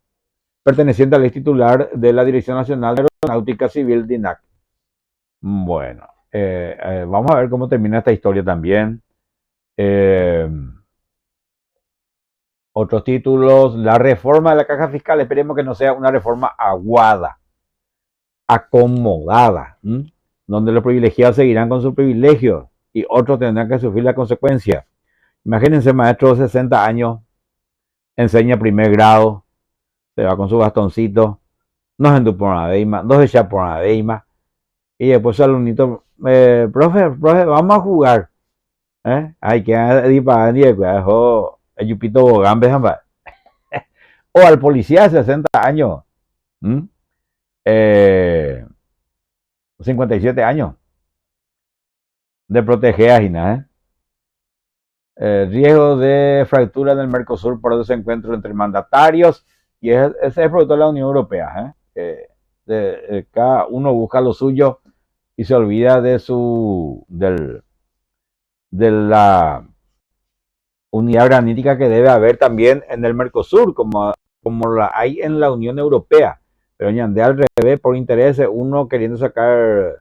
perteneciente al ex titular de la Dirección Nacional de Aeronáutica Civil, DINAC. Bueno, vamos a ver cómo termina esta historia también. Otros títulos: la reforma de la caja fiscal, esperemos que no sea una reforma aguada, acomodada, donde los privilegiados seguirán con sus privilegios y otros tendrán que sufrir la consecuencia. Imagínense, maestro de 60 años, enseña primer grado, se va con su bastoncito, no se por una deima, no se echa por una deima, y después su alumnito, profe, vamos a jugar. Hay que ir para el Yupito Bogán, o al policía de 60 años, 57 años, de proteger a Gina. Riesgo de fractura en el Mercosur por desencuentro entre mandatarios, y ese es el producto de la Unión Europea. Cada uno busca lo suyo y se olvida de la unidad granítica que debe haber también en el Mercosur, como la hay en la Unión Europea. Pero ñande al revés, por intereses, uno queriendo sacar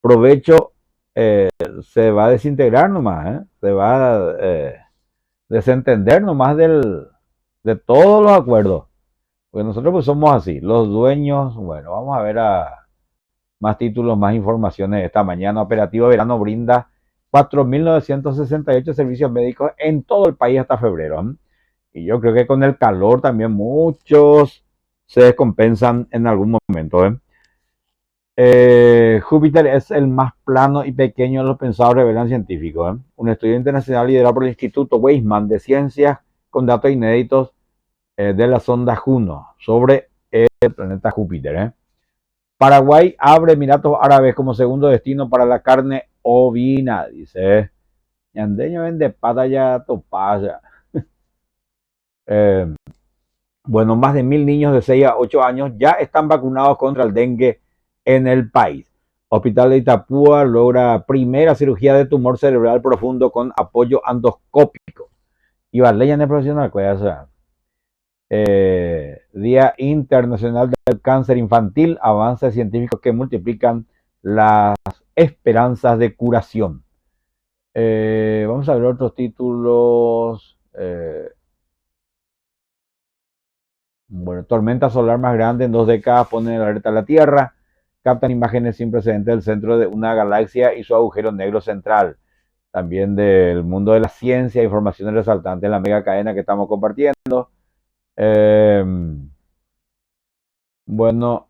provecho, se va a desintegrar nomás, se va a desentender nomás de todos los acuerdos. Porque nosotros pues somos así, los dueños. Bueno, vamos a ver más títulos, más informaciones esta mañana. Operativo Verano brinda 4.968 servicios médicos en todo el país hasta febrero. Y yo creo que con el calor también muchos se descompensan en algún momento. Júpiter es el más plano y pequeño de los pensados, revelan científicos. Un estudio internacional liderado por el Instituto Weizmann de Ciencias con datos inéditos de la sonda Juno sobre el planeta Júpiter. Paraguay abre Emiratos Árabes como segundo destino para la carne ovina, dice. Yandeño vende pata ya topaya. Bueno, más de 1.000 niños de 6 a 8 años ya están vacunados contra el dengue en el país. Hospital de Itapúa logra primera cirugía de tumor cerebral profundo con apoyo endoscópico. Y Valeria en el profesional, Día Internacional del Cáncer Infantil, avances científicos que multiplican las esperanzas de curación. Vamos a ver otros títulos. Bueno, tormenta solar más grande en 2 décadas pone en alerta a la Tierra. Captan imágenes sin precedentes del centro de una galaxia y su agujero negro central. También del mundo de la ciencia, informaciones resaltantes en la mega cadena que estamos compartiendo. Bueno,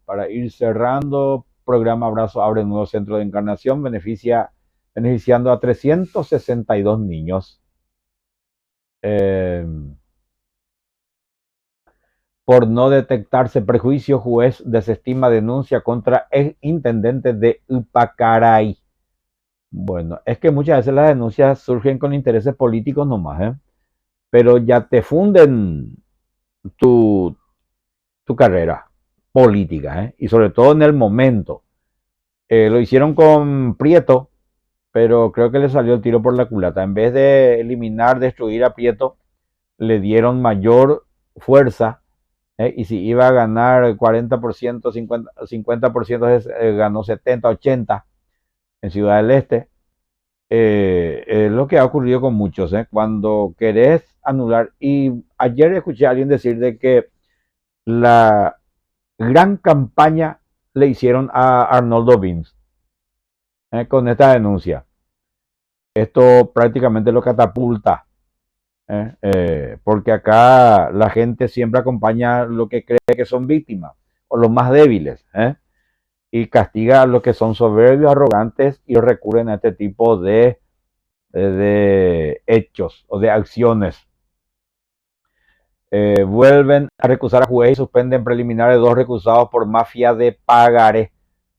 para ir cerrando, programa Abrazo abre un nuevo centro de encarnación, beneficiando a 362 niños. Por no detectarse prejuicio, juez desestima denuncia contra ex intendente de Upacaray. Bueno, es que muchas veces las denuncias surgen con intereses políticos nomás, pero ya te funden tu carrera política, y sobre todo en el momento. Lo hicieron con Prieto, pero creo que le salió el tiro por la culata. En vez de eliminar, destruir a Prieto, le dieron mayor fuerza, y si iba a ganar 40%, 50%, ganó 70, 80 en Ciudad del Este. Es lo que ha ocurrido con muchos, cuando querés anular. Y ayer escuché a alguien decir de que la gran campaña le hicieron a Arnoldo Vince con esta denuncia. Esto prácticamente lo catapulta, porque acá la gente siempre acompaña lo que cree que son víctimas o los más débiles, y castiga a los que son soberbios, arrogantes y recurren a este tipo de hechos o de acciones. Vuelven a recusar a juez y suspenden preliminares 2 recusados por mafia de pagaré.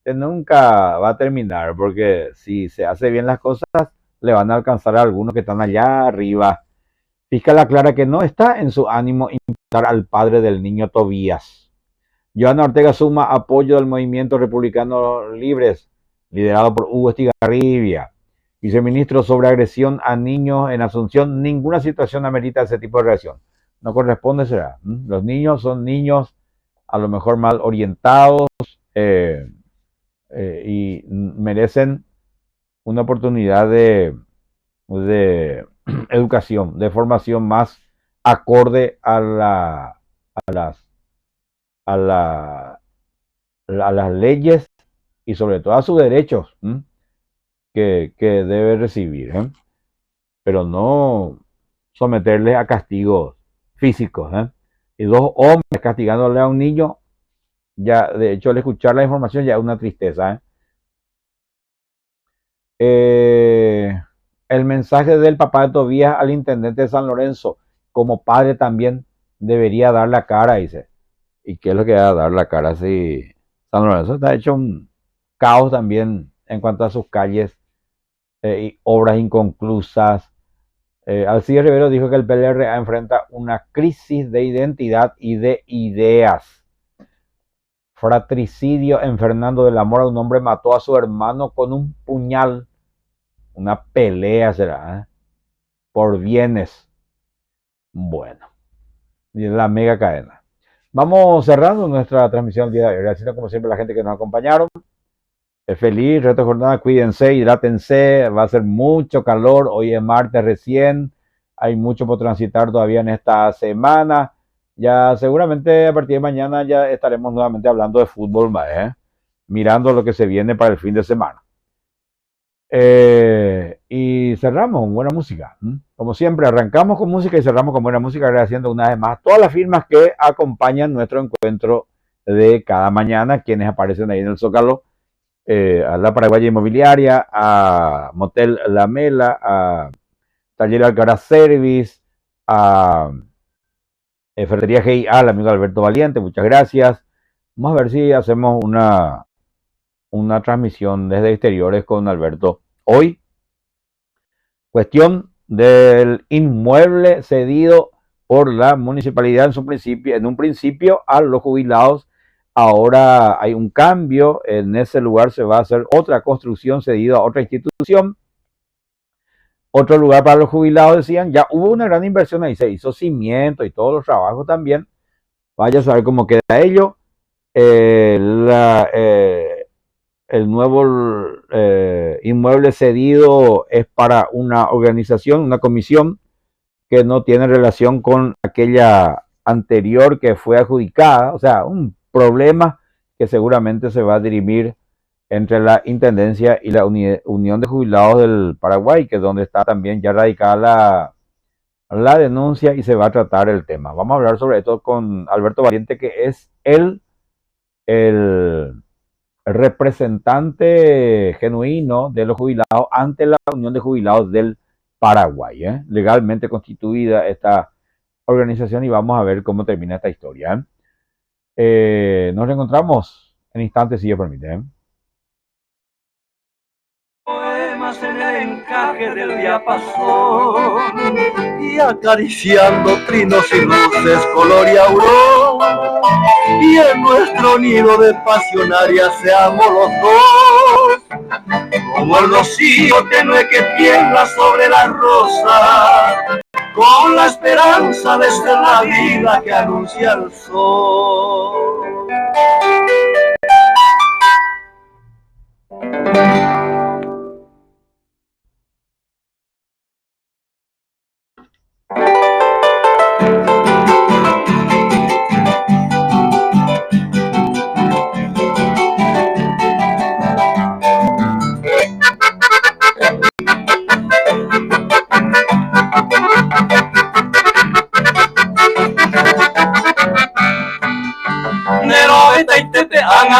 Nunca va a terminar, porque si se hace bien las cosas, le van a alcanzar a algunos que están allá arriba. Fiscal aclara que no está en su ánimo imputar al padre del niño Tobías. Joana Ortega suma apoyo del movimiento republicano Libres, liderado por Hugo Estigarribia. Viceministro sobre agresión a niños en Asunción, ninguna situación amerita ese tipo de reacción. No corresponde, será. Los niños son niños a lo mejor mal orientados, y merecen una oportunidad de educación, de formación más acorde a las leyes y sobre todo a sus derechos que debe recibir, pero no someterle a castigos físicos. Y 2 hombres castigándole a un niño, ya de hecho al escuchar la información ya es una tristeza. El mensaje del papá de Tobías al intendente de San Lorenzo, como padre también debería dar la cara, dice. ¿Y qué es lo que va a dar la cara si San Lorenzo está hecho un caos también en cuanto a sus calles, y obras inconclusas? Alcides Rivero dijo que el PLRA enfrenta una crisis de identidad y de ideas. Fratricidio en Fernando de la Mora, un hombre mató a su hermano con un puñal. Una pelea será, ¿eh? Por bienes. Bueno, y es la mega cadena. Vamos cerrando nuestra transmisión el día de hoy. Agradeciendo como siempre a la gente que nos acompañaron. Feliz resto de jornada, cuídense, hidrátense, va a ser mucho calor, hoy es martes recién, hay mucho por transitar todavía en esta semana, ya seguramente a partir de mañana ya estaremos nuevamente hablando de fútbol, mirando lo que se viene para el fin de semana. Y cerramos con buena música, como siempre arrancamos con música y cerramos con buena música, agradeciendo una vez más a todas las firmas que acompañan nuestro encuentro de cada mañana, quienes aparecen ahí en el Zócalo. A la Paraguaya Inmobiliaria, a Motel La Mela, a Taller Alcaraz Service, a Ferretería GIA, al amigo Alberto Valiente, muchas gracias. Vamos a ver si hacemos una transmisión desde exteriores con Alberto. Hoy, cuestión del inmueble cedido por la municipalidad en un principio a los jubilados. Ahora hay un cambio, en ese lugar se va a hacer otra construcción cedida a otra institución, otro lugar para los jubilados, decían, ya hubo una gran inversión ahí, se hizo cimiento y todos los trabajos también, vaya a saber cómo queda ello. El nuevo inmueble cedido es para una organización, una comisión que no tiene relación con aquella anterior que fue adjudicada, o sea, un problema que seguramente se va a dirimir entre la Intendencia y la Unión de Jubilados del Paraguay, que es donde está también ya radicada la denuncia y se va a tratar el tema. Vamos a hablar sobre esto con Alberto Valiente, que es el representante genuino de los jubilados ante la Unión de Jubilados del Paraguay, legalmente constituida esta organización, y vamos a ver cómo termina esta historia. Nos reencontramos en instantes, si Dios permite. Poemas en el encaje del diapasón y acariciando trinos y luces, color y aurora, y en nuestro nido de pasionaria seamos los dos, como el rocío tenue que tiembla sobre la rosa, con la esperanza de ser la vida que anuncia el sol.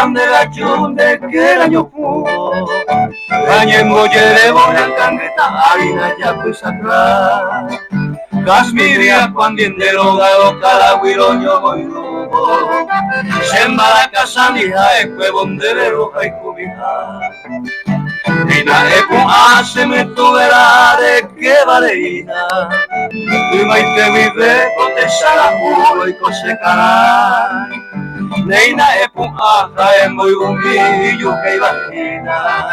Ande la chunde que el año pudo, Gañengo yerebo el cangreta harina ya pues atrás, Casmiria cuandiendero galo calagüiroño goirubo, Sembara casanija eque bonderero jaicubija, Ina ecu hace me tuvera de que vareina, y maite vive cotesara ulo y cosecará. Neina epu aja muy umillo que imagina,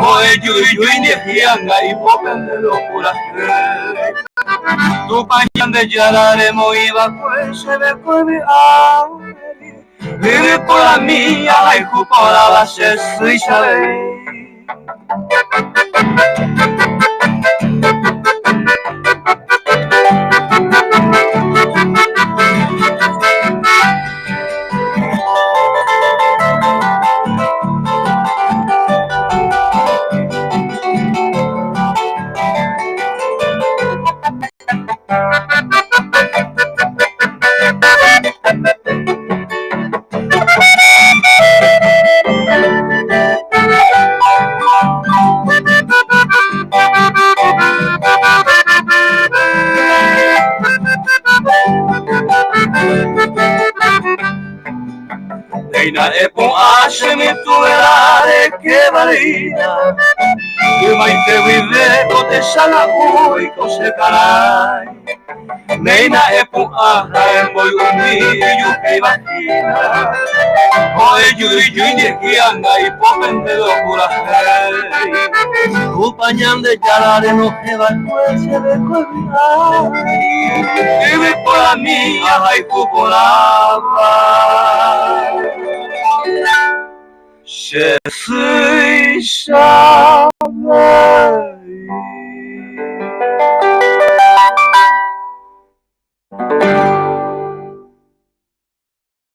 oye y ni hianga y popen de locura que tu pañan de yararemo iba pues se ve puede vive por la mía hay por la base suiza Neina epon ashemi tuverare que valida. Y maite vive kote shala ui kose karai. Neina epon aha emboy umi yuki vagina. Oe yui yui yekianga y popende locura. Upañan de yarare no jeva cuese de cobijar. Vive por la mía, hay cupolaba. Se